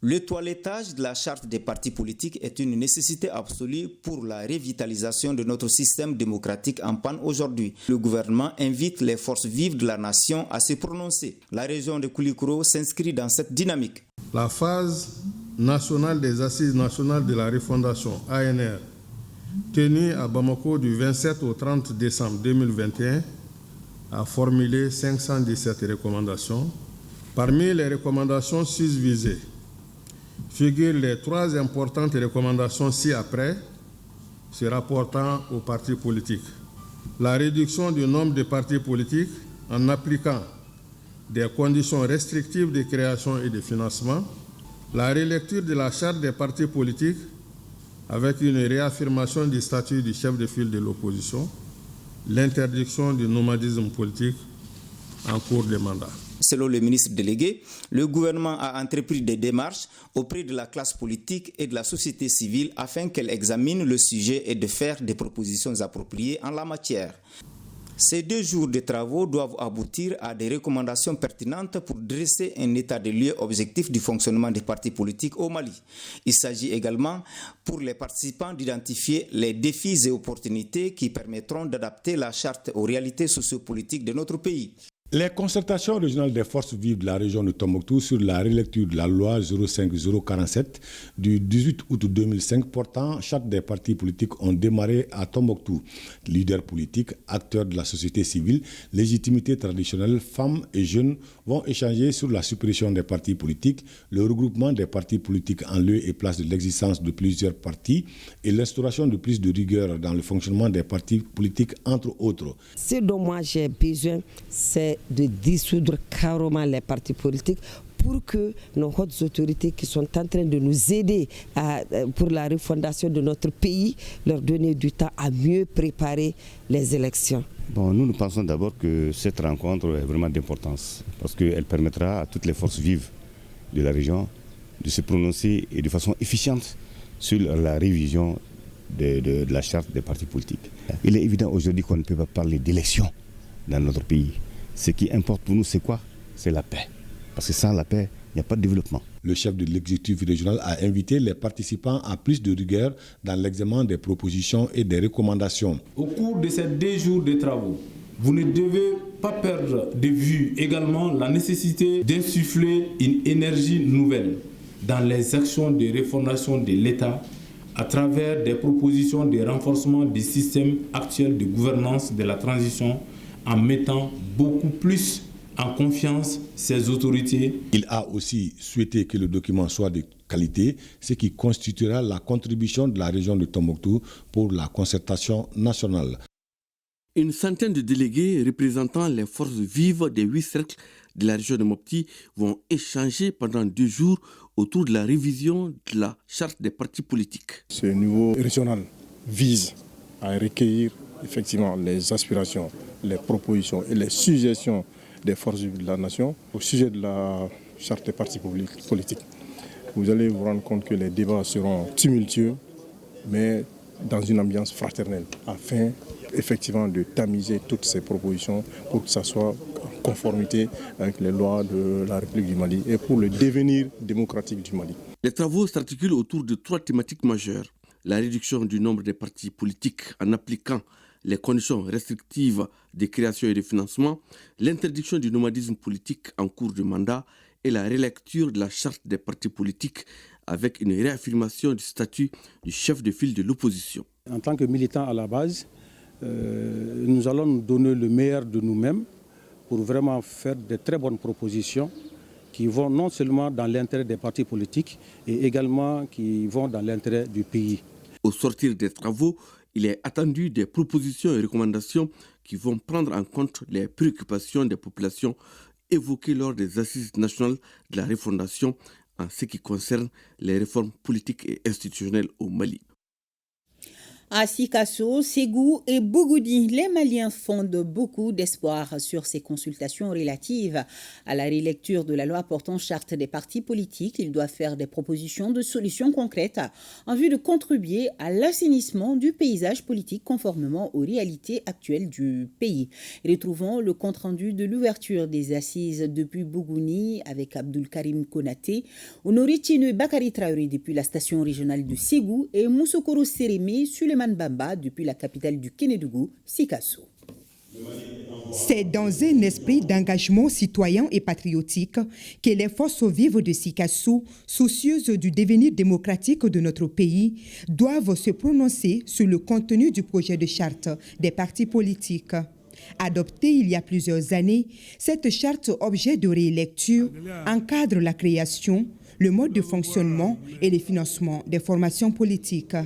Speaker 25: Le toilettage de la charte des partis politiques est une nécessité absolue pour la revitalisation de notre système démocratique en panne aujourd'hui. Le gouvernement invite les forces vives de la nation à se prononcer. La région de Koulikoro s'inscrit dans cette dynamique.
Speaker 12: La phase nationale des assises nationales de la refondation ANR, tenue à Bamako du 27 au 30 décembre 2021, a formulé 517 recommandations. Parmi les recommandations susvisées, figurent les 3 importantes recommandations ci-après, se rapportant aux partis politiques. La réduction du nombre de partis politiques en appliquant des conditions restrictives de création et de financement, la relecture de la charte des partis politiques avec une réaffirmation du statut du chef de file de l'opposition, l'interdiction du nomadisme politique en cours de mandat.
Speaker 25: Selon le ministre délégué, le gouvernement a entrepris des démarches auprès de la classe politique et de la société civile afin qu'elle examine le sujet et de faire des propositions appropriées en la matière. Ces 2 jours de travaux doivent aboutir à des recommandations pertinentes pour dresser un état de lieux objectif du fonctionnement des partis politiques au Mali. Il s'agit également pour les participants d'identifier les défis et opportunités qui permettront d'adapter la charte aux réalités sociopolitiques de notre pays.
Speaker 3: Les concertations régionales des forces vives de la région de Tombouctou sur la relecture de la loi 05047 du 18 août 2005 portant charte des partis politiques ont démarré à Tombouctou. Leaders politiques, acteurs de la société civile, légitimité traditionnelle, femmes et jeunes vont échanger sur la suppression des partis politiques, le regroupement des partis politiques en lieu et place de l'existence de plusieurs partis et l'instauration de plus de rigueur dans le fonctionnement des partis politiques, entre autres.
Speaker 7: Ce dont moi j'ai besoin, c'est de dissoudre carrément les partis politiques pour que nos hautes autorités qui sont en train de nous aider pour la refondation de notre pays, leur donner du temps à mieux préparer les élections.
Speaker 8: Bon, nous pensons d'abord que cette rencontre est vraiment d'importance parce qu'elle permettra à toutes les forces vives de la région de se prononcer et de façon efficiente sur la révision de la charte des partis politiques. Il est évident aujourd'hui qu'on ne peut pas parler d'élections dans notre pays. Ce qui importe pour nous, c'est quoi? C'est la paix. Parce que sans la paix, il n'y a pas de développement.
Speaker 3: Le chef de l'exécutif régional a invité les participants à plus de rigueur dans l'examen des propositions et des recommandations.
Speaker 9: Au cours de ces 2 jours de travaux, vous ne devez pas perdre de vue également la nécessité d'insuffler une énergie nouvelle dans les actions de refondation de l'État à travers des propositions de renforcement du système actuel de gouvernance de la transition en mettant beaucoup plus en confiance ses autorités.
Speaker 3: Il a aussi souhaité que le document soit de qualité, ce qui constituera la contribution de la région de Tombouctou pour la concertation nationale.
Speaker 11: Une centaine de délégués représentant les forces vives des 8 cercles de la région de Mopti vont échanger pendant 2 jours autour de la révision de la charte des partis politiques.
Speaker 26: Ce niveau régional vise à recueillir effectivement les aspirations, les propositions et les suggestions des forces vives de la nation au sujet de la charte des partis politiques. Vous allez vous rendre compte que les débats seront tumultueux, mais dans une ambiance fraternelle, afin effectivement de tamiser toutes ces propositions pour que ça soit en conformité avec les lois de la République du Mali et pour le devenir démocratique du Mali.
Speaker 11: Les travaux s'articulent autour de 3 thématiques majeures. La réduction du nombre des partis politiques en appliquant les conditions restrictives de création et de financement, l'interdiction du nomadisme politique en cours de mandat et la relecture de la charte des partis politiques avec une réaffirmation du statut du chef de file de l'opposition.
Speaker 13: En tant que militants à la base, nous allons nous donner le meilleur de nous-mêmes pour vraiment faire de très bonnes propositions qui vont non seulement dans l'intérêt des partis politiques et également qui vont dans l'intérêt du pays.
Speaker 11: Au sortir des travaux, il est attendu des propositions et recommandations qui vont prendre en compte les préoccupations des populations évoquées lors des assises nationales de la refondation en ce qui concerne les réformes politiques et institutionnelles au Mali.
Speaker 1: À Sikasso, Ségou et Bougoudi, les Maliens fondent beaucoup d'espoir sur ces consultations relatives à la relecture de la loi portant charte des partis politiques. Ils doivent faire des propositions de solutions concrètes en vue de contribuer à l'assainissement du paysage politique conformément aux réalités actuelles du pays. Retrouvons le compte-rendu de l'ouverture des assises depuis Bougouni avec Abdul Karim Konaté, Honoré Tchénou Bakari Traoré depuis la station régionale de Ségou et Moussokoro Sérémé Suleiman Bamba depuis la capitale du Kénédougou, Sikasso.
Speaker 27: C'est dans un esprit d'engagement citoyen et patriotique que les forces vives de Sikasso, soucieuses du devenir démocratique de notre pays, doivent se prononcer sur le contenu du projet de charte des partis politiques. Adoptée il y a plusieurs années, cette charte, objet de rélecture, encadre la création, le mode de fonctionnement et le financement des formations politiques.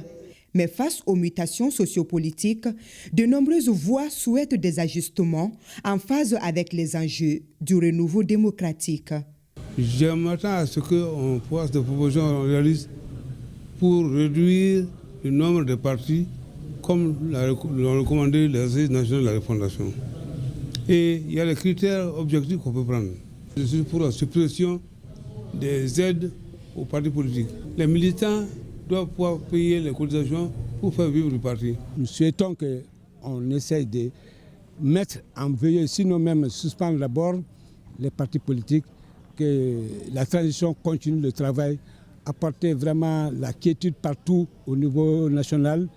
Speaker 27: Mais face aux mutations sociopolitiques, de nombreuses voix souhaitent des ajustements en phase avec les enjeux du renouveau démocratique.
Speaker 28: Je m'attends à ce qu'on fasse des propositions réalistes pour réduire le nombre de partis comme l'ont recommandé les assises nationales de la refondation. Et il y a les critères objectifs qu'on peut prendre. Je suis pour la suppression des aides aux partis politiques. Les militants doivent pouvoir payer les cotisations pour faire vivre le parti.
Speaker 13: Nous souhaitons qu'on essaye de
Speaker 28: mettre en veille, sinon même suspendre d'abord les partis politiques, que la transition continue le travail, apporter vraiment la quiétude partout au niveau national.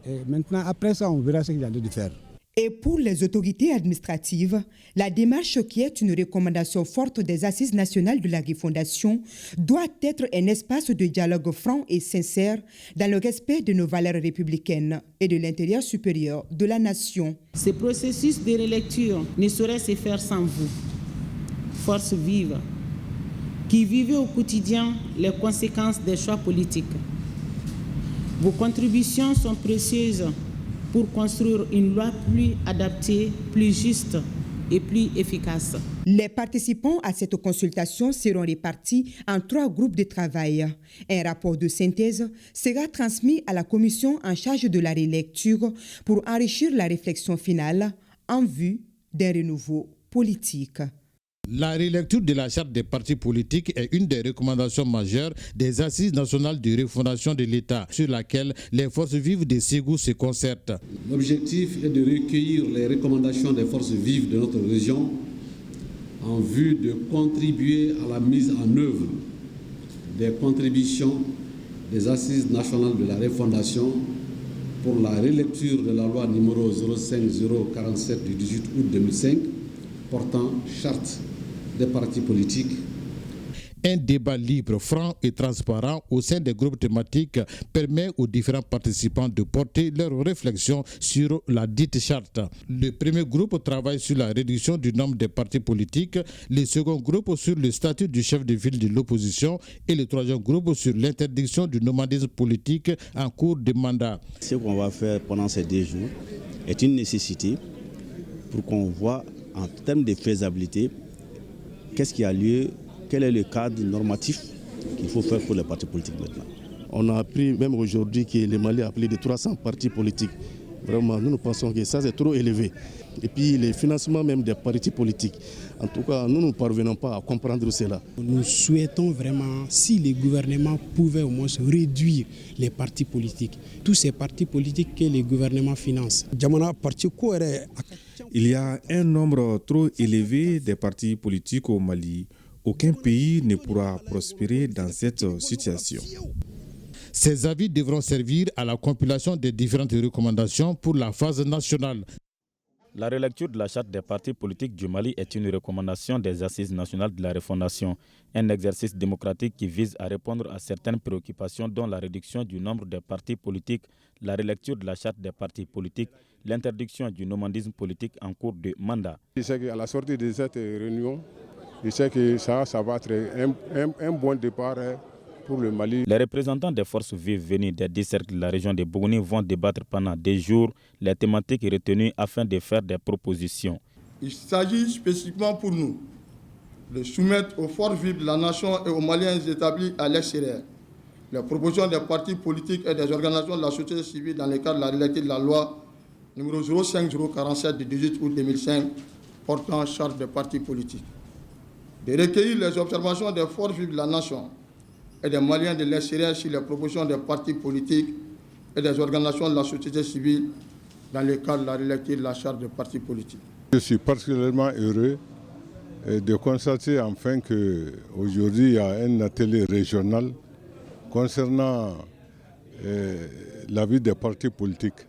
Speaker 28: Et maintenant, après ça, on verra ce qu'il y a lieu de faire.
Speaker 27: Et pour les autorités administratives, la démarche qui est une recommandation forte des Assises nationales de la refondation doit être un espace de dialogue franc et sincère dans le respect de nos valeurs républicaines et de l'intérêt supérieur de la nation.
Speaker 1: Ce processus de relecture ne saurait se faire sans vous, force vive, qui vivez au quotidien les conséquences des choix politiques. Vos contributions sont précieuses pour construire une loi plus adaptée, plus juste et plus efficace.
Speaker 27: Les participants à cette consultation seront répartis en 3 groupes de travail. Un rapport de synthèse sera transmis à la commission en charge de la relecture pour enrichir la réflexion finale en vue d'un renouveau politique.
Speaker 10: La relecture de la charte des partis politiques est une des recommandations majeures des Assises nationales de refondation de l'État, sur laquelle les forces vives de Ségou se concertent.
Speaker 14: L'objectif est de recueillir les recommandations des forces vives de notre région en vue de contribuer à la mise en œuvre des contributions des Assises nationales de la refondation pour la relecture de la loi numéro 05047 du 18 août 2005 portant charte des partis politiques.
Speaker 10: Un débat libre, franc et transparent au sein des groupes thématiques permet aux différents participants de porter leurs réflexions sur la dite charte. Le premier groupe travaille sur la réduction du nombre des partis politiques, le second groupe sur le statut du chef de file de l'opposition et le troisième groupe sur l'interdiction du nomadisme politique en cours de mandat.
Speaker 15: Ce qu'on va faire pendant ces 2 jours est une nécessité pour qu'on voit en termes de faisabilité qu'est-ce qui a lieu, quel est le cadre normatif qu'il faut faire pour les partis politiques maintenant.
Speaker 26: On a appris même aujourd'hui que le Mali a plus de 300 partis politiques. Vraiment, nous pensons que ça c'est trop élevé. Et puis les financements même des partis politiques. En tout cas, nous ne parvenons pas à comprendre cela.
Speaker 16: Nous souhaitons vraiment, si les gouvernements pouvaient au moins réduire les partis politiques, tous ces partis politiques que les gouvernements financent.
Speaker 17: Il y a un nombre trop élevé de partis politiques au Mali. Aucun pays ne pourra prospérer dans cette situation.
Speaker 10: Ces avis devront servir à la compilation des différentes recommandations pour la phase nationale.
Speaker 18: La relecture de la charte des partis politiques du Mali est une recommandation des Assises nationales de la refondation, un exercice démocratique qui vise à répondre à certaines préoccupations dont la réduction du nombre de partis politiques, la relecture de la charte des partis politiques, l'interdiction du nomadisme politique en cours de mandat.
Speaker 26: Je sais qu'à la sortie de cette réunion, je sais que ça va être un bon départ pour le Mali.
Speaker 18: Les représentants des forces vives venues des 10 cercles de la région de Bougouni vont débattre pendant des jours les thématiques retenues afin de faire des propositions.
Speaker 22: Il s'agit spécifiquement pour nous de soumettre aux forces vives de la nation et aux Maliens établis à l'extérieur les propositions des partis politiques et des organisations de la société civile dans le cadre de la relecture de la loi numéro 05047 du 18 août 2005 portant charte des partis politiques. De recueillir les observations des forces vives de la nation et des Maliens de l'extérieur sur les propositions des partis politiques et des organisations de la société civile dans le cadre de la relecture de la charte des partis politiques.
Speaker 6: Je suis particulièrement heureux de constater enfin qu'aujourd'hui il y a un atelier régional concernant la vie des partis politiques.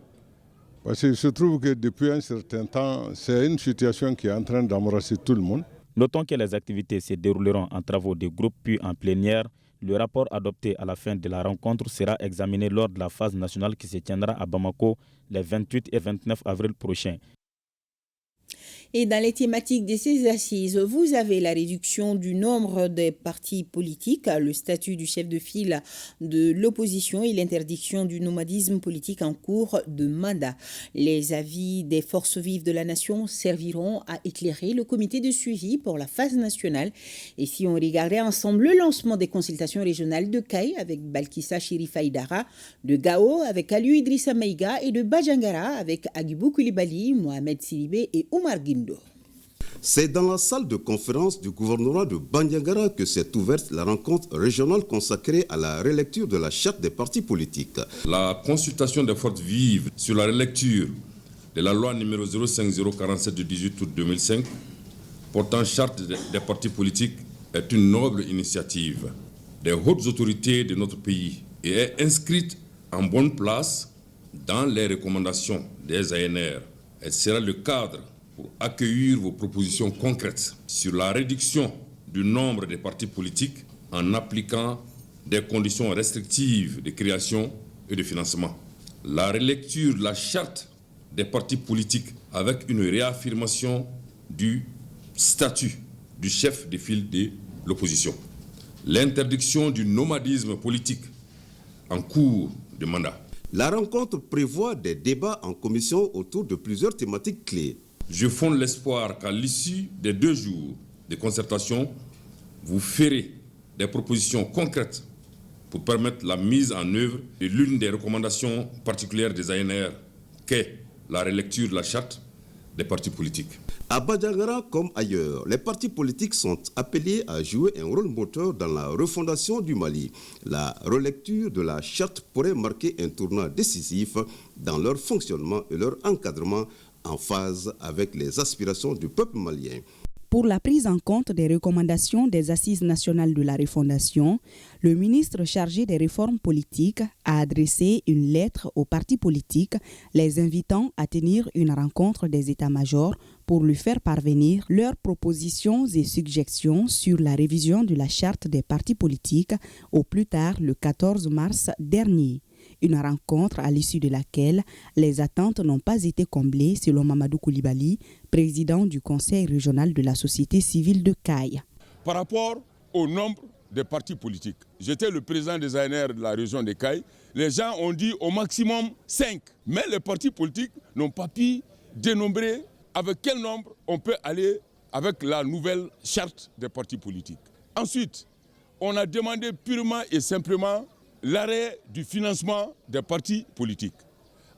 Speaker 6: Parce qu'il se trouve que depuis un certain temps, c'est une situation qui est en train d'embrasser tout le monde.
Speaker 18: Notons que les activités se dérouleront en travaux de groupe puis en plénière. Le rapport adopté à la fin de la rencontre sera examiné lors de la phase nationale qui se tiendra à Bamako les 28 et 29 avril prochains.
Speaker 1: Et dans les thématiques de ces assises, vous avez la réduction du nombre des partis politiques, le statut du chef de file de l'opposition et l'interdiction du nomadisme politique en cours de mandat. Les avis des forces vives de la nation serviront à éclairer le comité de suivi pour la phase nationale. Et si on regardait ensemble le lancement des consultations régionales de Kaï avec Balkissa Chérifa Idara, de Gao avec Aliou Idrissa Maïga et de Bajangara avec Agibou Koulibaly, Mohamed Sidibé et Oumar Guindo.
Speaker 19: C'est dans la salle de conférence du gouvernorat de Bandiagara que s'est ouverte la rencontre régionale consacrée à la relecture de la charte des partis politiques.
Speaker 20: La consultation des forces vives sur la relecture
Speaker 2: de la loi numéro 05047 du 18 août 2005 portant charte des partis politiques est une noble initiative des hautes autorités de notre pays et est inscrite en bonne place dans les recommandations des ANR. Elle sera le cadre pour accueillir vos propositions concrètes sur la réduction du nombre des partis politiques en appliquant des conditions restrictives de création et de financement. La relecture de la charte des partis politiques avec une réaffirmation du statut du chef de file de l'opposition. L'interdiction du nomadisme politique en cours de mandat.
Speaker 19: La rencontre prévoit des débats en commission autour de plusieurs thématiques clés.
Speaker 2: Je fonde l'espoir qu'à l'issue des 2 jours de concertation, vous ferez des propositions concrètes pour permettre la mise en œuvre de l'une des recommandations particulières des ANR, qu'est la relecture de la charte des partis politiques.
Speaker 19: À Bandiagara comme ailleurs, les partis politiques sont appelés à jouer un rôle moteur dans la refondation du Mali. La relecture de la charte pourrait marquer un tournant décisif dans leur fonctionnement et leur encadrement en phase avec les aspirations du peuple malien.
Speaker 4: Pour la prise en compte des recommandations des Assises nationales de la refondation, le ministre chargé des réformes politiques a adressé une lettre aux partis politiques les invitant à tenir une rencontre des états-majors pour lui faire parvenir leurs propositions et suggestions sur la révision de la charte des partis politiques au plus tard le 14 mars dernier. Une rencontre à l'issue de laquelle les attentes n'ont pas été comblées selon Mamadou Koulibaly, président du conseil régional de la société civile de Kayes.
Speaker 5: Par rapport au nombre des partis politiques, j'étais le président des ANR de la région de Kayes, les gens ont dit au maximum 5, mais les partis politiques n'ont pas pu dénombrer avec quel nombre on peut aller avec la nouvelle charte des partis politiques. Ensuite, on a demandé purement et simplement l'arrêt du financement des partis politiques.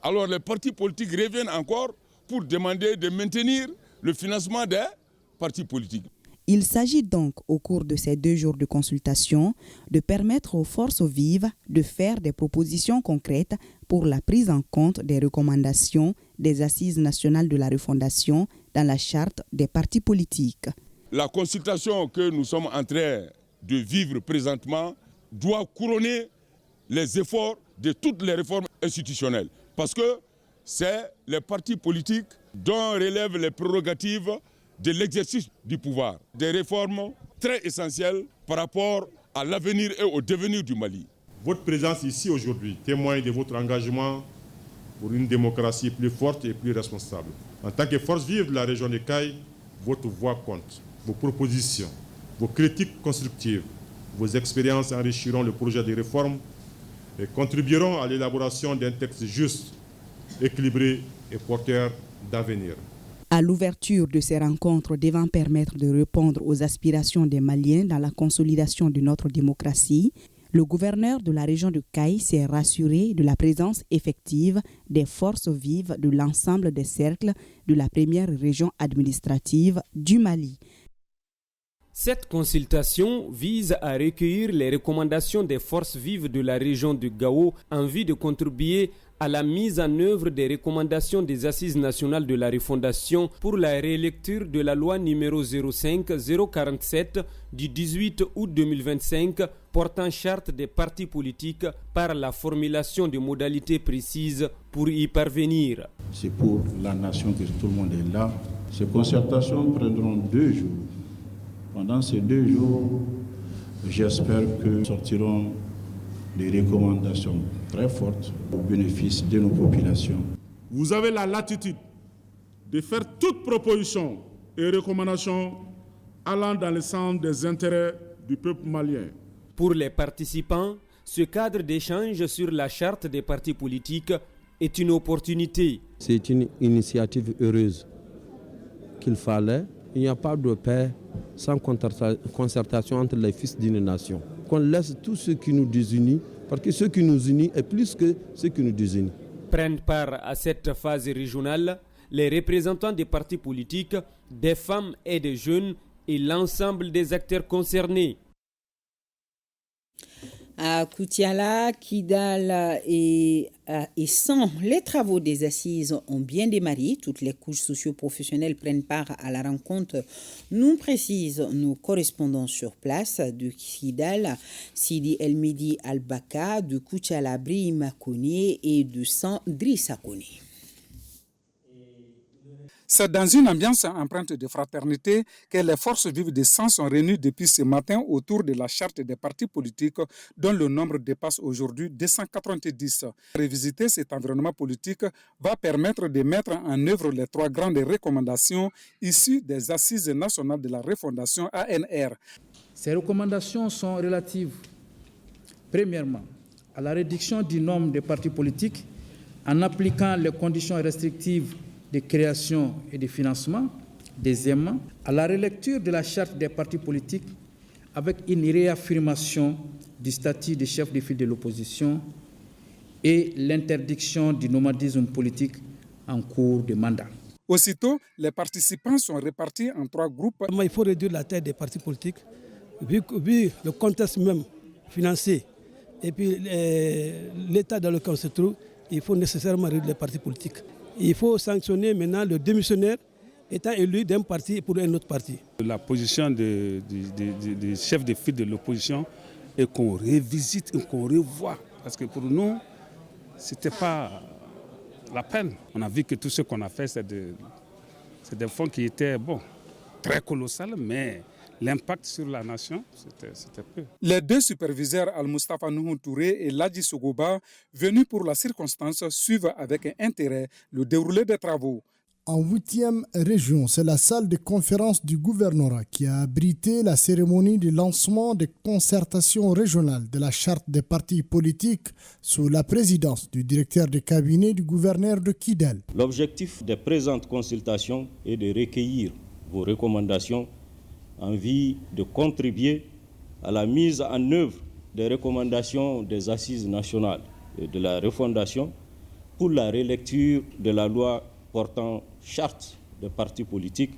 Speaker 5: Alors les partis politiques reviennent encore pour demander de maintenir le financement des partis politiques.
Speaker 4: Il s'agit donc, au cours de ces 2 jours de consultation, de permettre aux forces vives de faire des propositions concrètes pour la prise en compte des recommandations des Assises nationales de la refondation dans la charte des partis politiques.
Speaker 5: La consultation que nous sommes en train de vivre présentement doit couronner les efforts de toutes les réformes institutionnelles. Parce que c'est les partis politiques dont relèvent les prérogatives de l'exercice du pouvoir. Des réformes très essentielles par rapport à l'avenir et au devenir du Mali.
Speaker 26: Votre présence ici aujourd'hui témoigne de votre engagement pour une démocratie plus forte et plus responsable. En tant que force vive de la région de Kayes, votre voix compte. Vos propositions, vos critiques constructives, vos expériences enrichiront le projet de réforme et contribueront à l'élaboration d'un texte juste, équilibré et porteur d'avenir.
Speaker 4: À l'ouverture de ces rencontres devant permettre de répondre aux aspirations des Maliens dans la consolidation de notre démocratie, le gouverneur de la région de Kayes s'est rassuré de la présence effective des forces vives de l'ensemble des cercles de la première région administrative du Mali.
Speaker 12: Cette consultation vise à recueillir les recommandations des forces vives de la région de Gao en vue de contribuer à la mise en œuvre des recommandations des Assises nationales de la refondation pour la rélecture de la loi numéro 05047 du 18 août 2025 portant charte des partis politiques par la formulation de modalités précises pour y parvenir.
Speaker 20: C'est pour la nation que tout le monde est là. Ces concertations prendront 2 jours. Pendant ces 2 jours, j'espère que sortiront des recommandations très fortes au bénéfice de nos populations.
Speaker 26: Vous avez la latitude de faire toute proposition et recommandation allant dans le sens des intérêts du peuple malien.
Speaker 12: Pour les participants, ce cadre d'échange sur la charte des partis politiques est une opportunité.
Speaker 21: C'est une initiative heureuse qu'il fallait. Il n'y a pas de paix sans concertation entre les fils d'une nation. Qu'on laisse tout ce qui nous désunit, parce que ce qui nous unit est plus que ce qui nous désunit.
Speaker 12: Prennent part à cette phase régionale les représentants des partis politiques, des femmes et des jeunes et l'ensemble des acteurs concernés.
Speaker 1: À Koutiala, Kidal et San, les travaux des assises ont bien démarré. Toutes les couches socio-professionnelles prennent part à la rencontre, nous précisent nos correspondants sur place de Kidal, Sidi Elmidi Albaka, de Koutiala Brahima Kone et de San Drissa Kone.
Speaker 3: C'est dans une ambiance empreinte de fraternité que les forces vives de San sont réunies depuis ce matin autour de la charte des partis politiques dont le nombre dépasse aujourd'hui 290. Revisiter cet environnement politique va permettre de mettre en œuvre les 3 grandes recommandations issues des Assises nationales de la refondation ANR.
Speaker 7: Ces recommandations sont relatives, premièrement, à la réduction du nombre de partis politiques en appliquant les conditions restrictives de création et de financement, deuxièmement, à la relecture de la charte des partis politiques avec une réaffirmation du statut de chef de file de l'opposition et l'interdiction du nomadisme politique en cours de mandat.
Speaker 3: Aussitôt, les participants sont répartis en 3 groupes.
Speaker 28: Il faut réduire la taille des partis politiques, vu le contexte même financier et puis l'état dans lequel on se trouve, il faut nécessairement réduire les partis politiques. Il faut sanctionner maintenant le démissionnaire étant élu d'un parti pour un autre parti.
Speaker 8: La position du chef de file de l'opposition est qu'on revisite et qu'on revoie. Parce que pour nous, ce n'était pas la peine. On a vu que tout ce qu'on a fait, c'est des fonds qui étaient très colossaux, mais l'impact sur la nation, c'était peu.
Speaker 3: Les 2 superviseurs Al-Mustafa Nouhou Touré et Ladji Sogoba, venus pour la circonstance, suivent avec intérêt le déroulé des travaux.
Speaker 9: En 8e région, c'est la salle de conférence du gouvernorat qui a abrité la cérémonie de lancement des concertations régionales de la charte des partis politiques sous la présidence du directeur de cabinet du gouverneur de Kidal.
Speaker 11: L'objectif des présentes consultations est de recueillir vos recommandations en vue de contribuer à la mise en œuvre des recommandations des Assises nationales de la refondation pour la relecture de la loi portant charte des partis politiques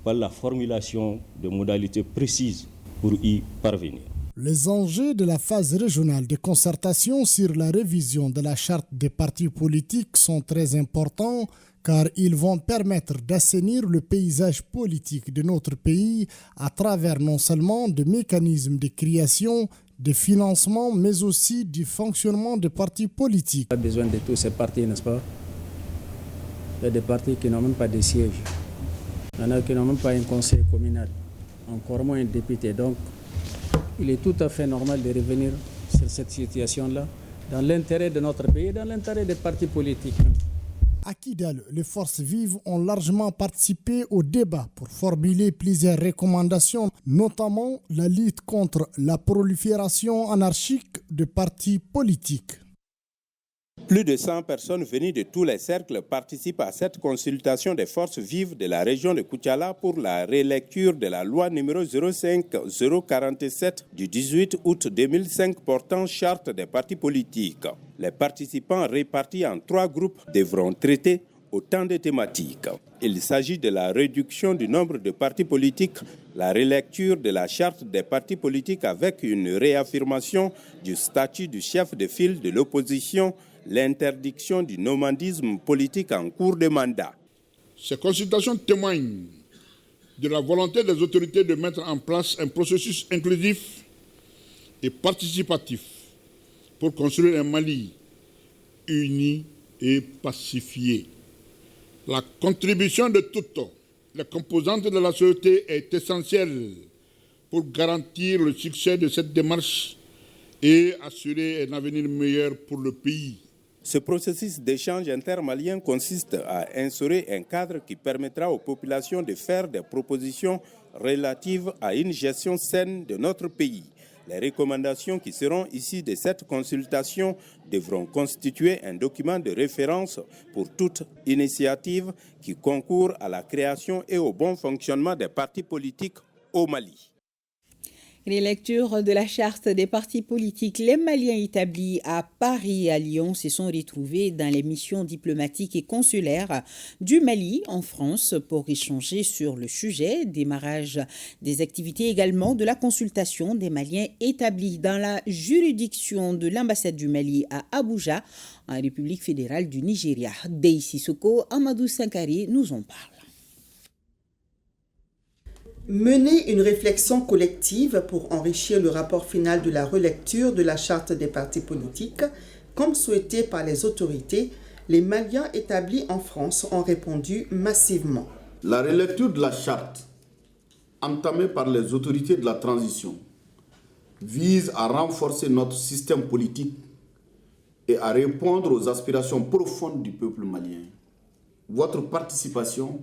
Speaker 11: par la formulation de modalités précises pour y parvenir.
Speaker 9: Les enjeux de la phase régionale de concertation sur la révision de la charte des partis politiques sont très importants car ils vont permettre d'assainir le paysage politique de notre pays à travers non seulement des mécanismes de création, de financement, mais aussi du fonctionnement des partis politiques.
Speaker 7: On a besoin de tous ces partis, n'est-ce pas? Il y a des partis qui n'ont même pas de siège. Il y en a qui n'ont même pas un conseil communal, encore moins un député. Donc, il est tout à fait normal de revenir sur cette situation-là, dans l'intérêt de notre pays, dans l'intérêt des partis politiques.
Speaker 9: À Kidal, les forces vives ont largement participé au débat pour formuler plusieurs recommandations, notamment la lutte contre la prolifération anarchique de partis politiques.
Speaker 23: Plus de 100 personnes venues de tous les cercles participent à cette consultation des forces vives de la région de Koutiala pour la relecture de la loi numéro 05-047 du 18 août 2005 portant charte des partis politiques. Les participants répartis en 3 groupes devront traiter autant de thématiques. Il s'agit de la réduction du nombre de partis politiques, la relecture de la charte des partis politiques avec une réaffirmation du statut du chef de file de l'opposition, l'interdiction du nomadisme politique en cours de mandat.
Speaker 24: Ces consultations témoignent de la volonté des autorités de mettre en place un processus inclusif et participatif pour construire un Mali uni et pacifié. La contribution de toutes les composantes de la société est essentielle pour garantir le succès de cette démarche et assurer un avenir meilleur pour le pays.
Speaker 23: Ce processus d'échange intermalien consiste à instaurer un cadre qui permettra aux populations de faire des propositions relatives à une gestion saine de notre pays. Les recommandations qui seront issues de cette consultation devront constituer un document de référence pour toute initiative qui concourt à la création et au bon fonctionnement des partis politiques au Mali.
Speaker 1: Les lectures de la charte des partis politiques, les Maliens établis à Paris et à Lyon se sont retrouvés dans les missions diplomatiques et consulaires du Mali en France pour échanger sur le sujet, démarrage des activités également de la consultation des Maliens établis dans la juridiction de l'ambassade du Mali à Abuja, en République fédérale du Nigeria. Dey Sissoko, Amadou Sankari nous en parle.
Speaker 10: Mener une réflexion collective pour enrichir le rapport final de la relecture de la charte des partis politiques, comme souhaité par les autorités, les Maliens établis en France ont répondu massivement.
Speaker 13: La relecture de la charte, entamée par les autorités de la transition, vise à renforcer notre système politique et à répondre aux aspirations profondes du peuple malien. Votre participation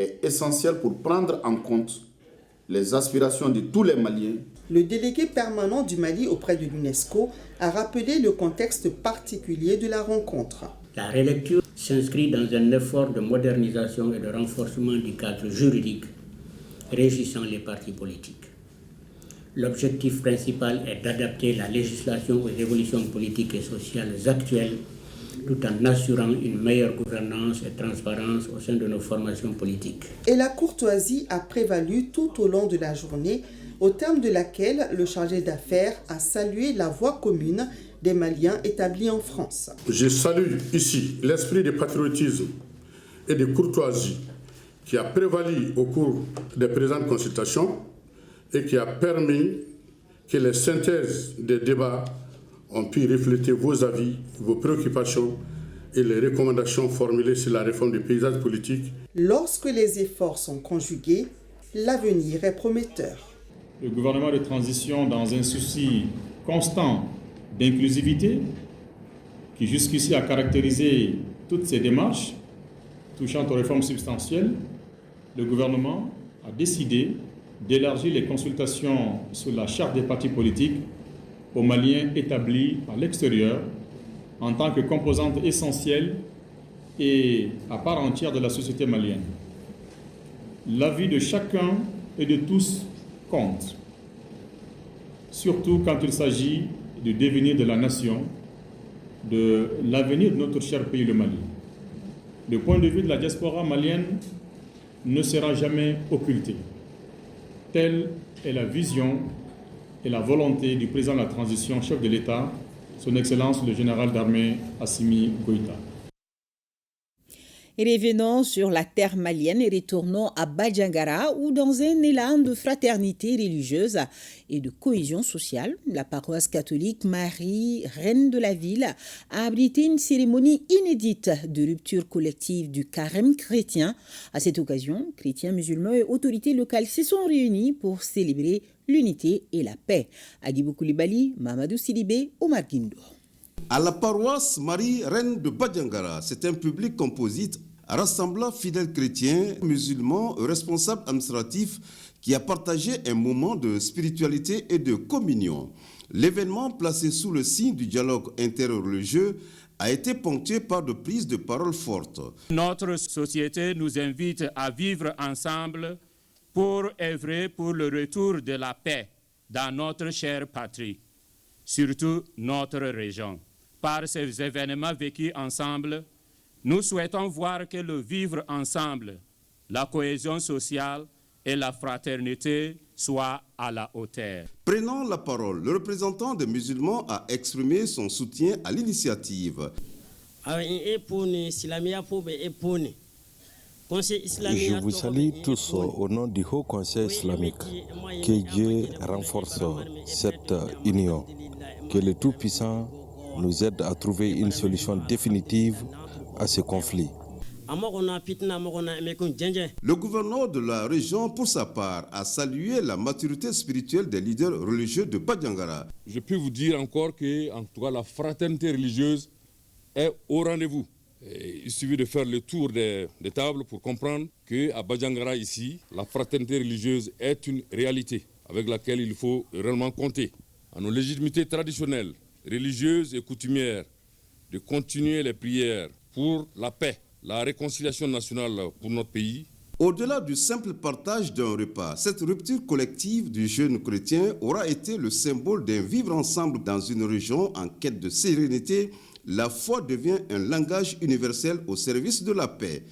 Speaker 13: est essentielle pour prendre en compte les aspirations de tous les Maliens.
Speaker 10: Le délégué permanent du Mali auprès de l'UNESCO a rappelé le contexte particulier de la rencontre.
Speaker 14: La relecture s'inscrit dans un effort de modernisation et de renforcement du cadre juridique régissant les partis politiques. L'objectif principal est d'adapter la législation aux évolutions politiques et sociales actuelles, tout en assurant une meilleure gouvernance et transparence au sein de nos formations politiques.
Speaker 10: Et la courtoisie a prévalu tout au long de la journée, au terme de laquelle le chargé d'affaires a salué la voix commune des Maliens établis en France.
Speaker 24: Je salue ici l'esprit de patriotisme et de courtoisie qui a prévalu au cours des présentes consultations et qui a permis que les synthèses des débats ont pu refléter vos avis, vos préoccupations et les recommandations formulées sur la réforme du paysage politique.
Speaker 10: Lorsque les efforts sont conjugués, l'avenir est prometteur.
Speaker 15: Le gouvernement de transition, dans un souci constant d'inclusivité, qui jusqu'ici a caractérisé toutes ces démarches touchant aux réformes substantielles, le gouvernement a décidé d'élargir les consultations sur la charte des partis politiques aux Maliens établis à l'extérieur en tant que composante essentielle et à part entière de la société malienne. L'avis de chacun et de tous compte, surtout quand il s'agit du devenir de la nation, de l'avenir de notre cher pays, le Mali. Le point de vue de la diaspora malienne ne sera jamais occulté. Telle est la vision et la volonté du président de la transition, chef de l'État, son Excellence le général d'armée Assimi Goïta.
Speaker 1: Et revenons sur la terre malienne et retournons à Badjangara où dans un élan de fraternité religieuse et de cohésion sociale, la paroisse catholique Marie, reine de la ville, a abrité une cérémonie inédite de rupture collective du carême chrétien. À cette occasion, chrétiens, musulmans et autorités locales se sont réunis pour célébrer l'unité et la paix. Agibou Koulibaly, Mamadou Sidibé, Omar Guindo.
Speaker 13: À la paroisse Marie, reine de Badjangara, c'est un public composite rassemblant fidèles chrétiens, musulmans, responsables administratifs qui a partagé un moment de spiritualité et de communion. L'événement, placé sous le signe du dialogue interreligieux, a été ponctué par de prises de paroles fortes.
Speaker 16: Notre société nous invite à vivre ensemble pour œuvrer pour le retour de la paix dans notre chère patrie, surtout notre région. Par ces événements vécus ensemble, nous souhaitons voir que le vivre ensemble, la cohésion sociale et la fraternité soient à la hauteur.
Speaker 13: Prenant la parole, le représentant des musulmans a exprimé son soutien à l'initiative.
Speaker 17: Je vous salue tous au nom du Haut Conseil islamique. Que Dieu renforce cette union. Que le Tout-Puissant nous aide à trouver une solution définitive à ce conflit.
Speaker 13: Le gouverneur de la région, pour sa part, a salué la maturité spirituelle des leaders religieux de Badjangara.
Speaker 2: Je peux vous dire encore que, en tout cas, la fraternité religieuse est au rendez-vous. Il suffit de faire le tour des tables pour comprendre qu'à Badjangara, ici, la fraternité religieuse est une réalité avec laquelle il faut réellement compter. À nos légitimités traditionnelles, religieuses et coutumières, de continuer les prières pour la paix, la réconciliation nationale pour notre pays
Speaker 4: Au-delà du simple partage d'un repas, cette rupture collective du jeûne chrétien aura été le symbole d'un vivre ensemble dans une région en quête de sérénité. La foi devient un langage universel au service de la paix.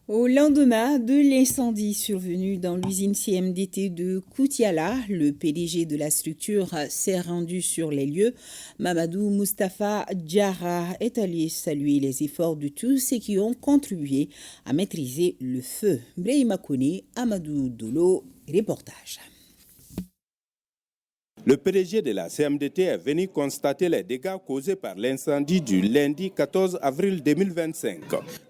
Speaker 1: Au lendemain de l'incendie survenu dans l'usine CMDT de Koutiala, le PDG de la structure s'est rendu sur les lieux. Mamadou Moustapha Diarra est allé saluer les efforts de tous ceux qui ont contribué à maîtriser le feu. Brahima Kone, Amadou Dolo, reportage.
Speaker 23: Le PDG de la CMDT est venu constater les dégâts causés par l'incendie du lundi 14 avril 2025.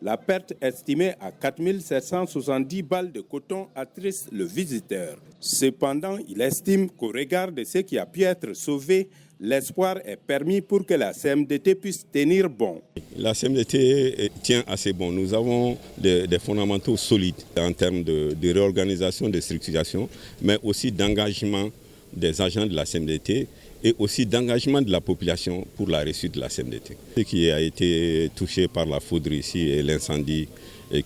Speaker 23: La perte estimée à 4770 balles de coton attriste le visiteur. Cependant, il estime qu'au regard de ce qui a pu être sauvé, l'espoir est permis pour que la CMDT puisse tenir bon.
Speaker 5: La CMDT tient assez bon. Nous avons des fondamentaux solides en termes de réorganisation, de structuration, mais aussi d'engagement des agents de la CMDT et aussi d'engagement de la population pour la réussite de la CMDT. Ce qui a été touché par la foudre ici et l'incendie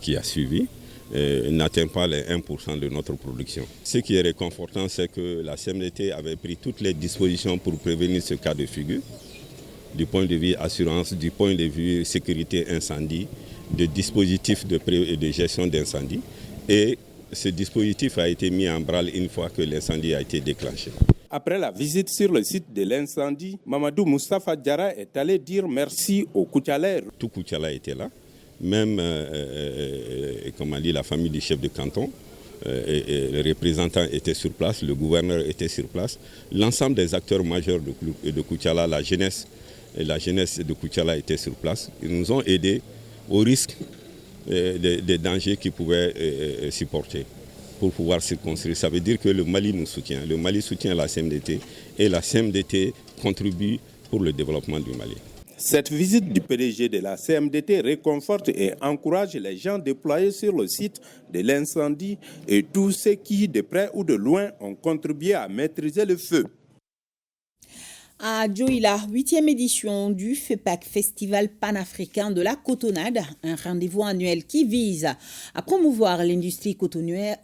Speaker 5: qui a suivi n'atteint pas les 1% de notre production. Ce qui est réconfortant, c'est que la CMDT avait pris toutes les dispositions pour prévenir ce cas de figure, du point de vue assurance, du point de vue sécurité incendie, de dispositifs de gestion d'incendie. Et ce dispositif a été mis en branle une fois que l'incendie a été déclenché.
Speaker 23: Après la visite sur le site de l'incendie, Mamadou Moustapha Diarra est allé dire merci aux Koutialais.
Speaker 5: Tout Koutiala était là, même comme a dit la famille du chef de canton, et les représentants étaient sur place, le gouverneur était sur place. L'ensemble des acteurs majeurs de Koutiala, la jeunesse de Koutiala était sur place. Ils nous ont aidés au risque des dangers qu'ils pouvaient supporter pour pouvoir circonscrire. Ça veut dire que le Mali nous soutient. Le Mali soutient la CMDT et la CMDT contribue pour le développement du Mali.
Speaker 23: Cette visite du PDG de la CMDT réconforte et encourage les gens déployés sur le site de l'incendie et tous ceux qui, de près ou de loin, ont contribué à maîtriser le feu.
Speaker 1: À Dioïla, 8e édition du FEPAC, Festival panafricain de la cotonnade, un rendez-vous annuel qui vise à promouvoir l'industrie cotonnière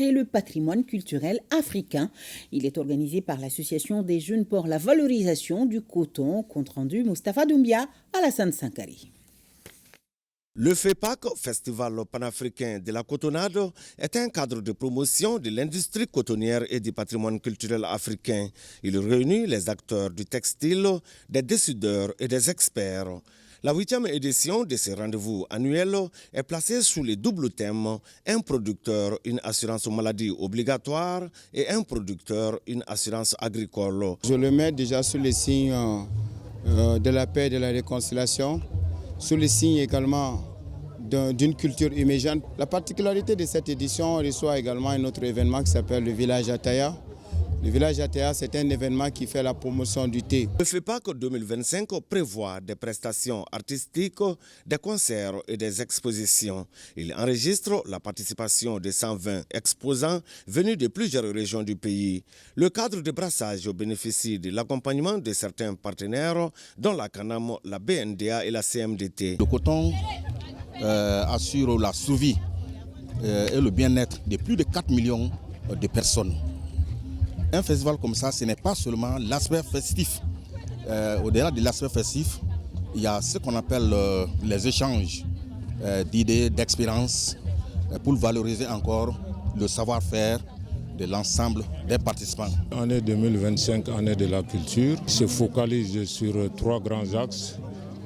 Speaker 1: et le patrimoine culturel africain. Il est organisé par l'Association des jeunes pour la valorisation du coton, compte rendu Moustapha Doumbia, Alassane Sankari.
Speaker 6: Le FEPAC, Festival panafricain de la cotonnade, est un cadre de promotion de l'industrie cotonnière et du patrimoine culturel africain. Il réunit les acteurs du textile, des décideurs et des experts. La 8e édition de ce rendez-vous annuel est placée sous le double thème « Un producteur, une assurance maladie obligatoire » et « Un producteur, une assurance agricole ».
Speaker 18: Je le mets déjà sous le signe de la paix et de la réconciliation, sous le signe également d'une culture émergente. La particularité de cette édition reçoit également un autre événement qui s'appelle le Village Ataya. Le Village Ataya, c'est un événement qui fait la promotion du thé.
Speaker 6: Le FEPAC 2025 prévoit des prestations artistiques, des concerts et des expositions. Il enregistre la participation de 120 exposants venus de plusieurs régions du pays. Le cadre de brassage bénéficie de l'accompagnement de certains partenaires, dont la CANAM, la BNDA et la CMDT.
Speaker 19: Le coton assure la survie et le bien-être de plus de 4 millions de personnes. Un festival comme ça, ce n'est pas seulement l'aspect festif. Au-delà de l'aspect festif, il y a ce qu'on appelle les échanges d'idées, d'expériences, pour valoriser encore le savoir-faire de l'ensemble des participants.
Speaker 22: L'année 2025, année de la culture, se focalise sur 3 grands axes.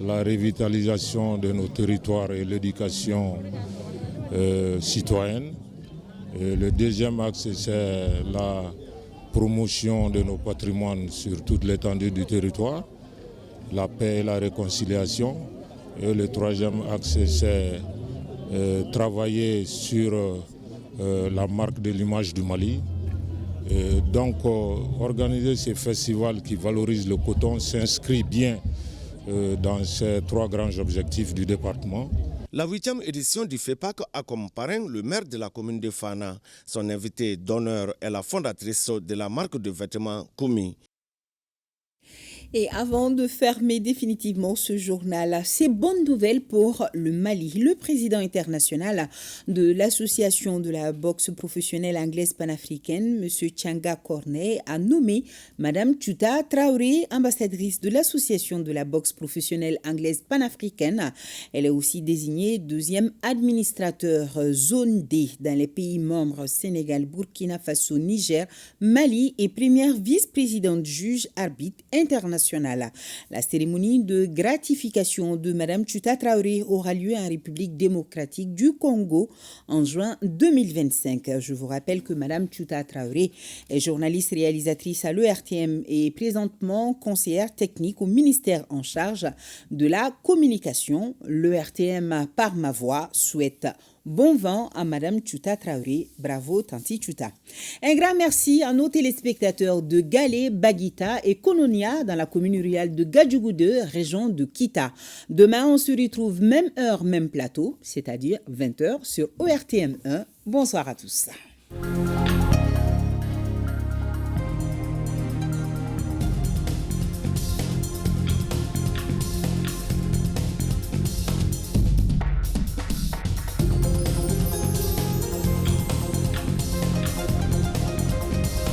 Speaker 22: La revitalisation de nos territoires et l'éducation citoyenne. Et le deuxième axe, c'est la promotion de nos patrimoines sur toute l'étendue du territoire, la paix et la réconciliation. Et le troisième axe, c'est travailler sur la marque de l'image du Mali. Et donc, organiser ces festivals qui valorisent le coton s'inscrit bien dans ces 3 grands objectifs du département.
Speaker 6: La 8e édition du FEPAC a comme parrain le maire de la commune de Fana. Son invité d'honneur est la fondatrice de la marque de vêtements Koumi.
Speaker 1: Et avant de fermer définitivement ce journal, c'est bonne nouvelle pour le Mali. Le président international de l'association de la boxe professionnelle anglaise panafricaine, M. Tchanga Cornet, a nommé Mme Tuta Traoré, ambassadrice de l'association de la boxe professionnelle anglaise panafricaine. Elle est aussi désignée deuxième administrateur zone D dans les pays membres Sénégal, Burkina Faso, Niger, Mali et première vice-présidente juge arbitre international. La cérémonie de gratification de Mme Tuta Traoré aura lieu en République démocratique du Congo en juin 2025. Je vous rappelle que Mme Tuta Traoré est journaliste réalisatrice à l'ERTM et présentement conseillère technique au ministère en charge de la communication. L'ERTM, par ma voix, souhaite bon vent à Mme Tuta Traoré. Bravo, Tanti Tuta. Un grand merci à nos téléspectateurs de Galé, Baguita et Kononia dans la commune rurale de Gadjougoude, région de Kita. Demain, on se retrouve même heure, même plateau, c'est-à-dire 20h sur ORTM 1. Bonsoir à tous.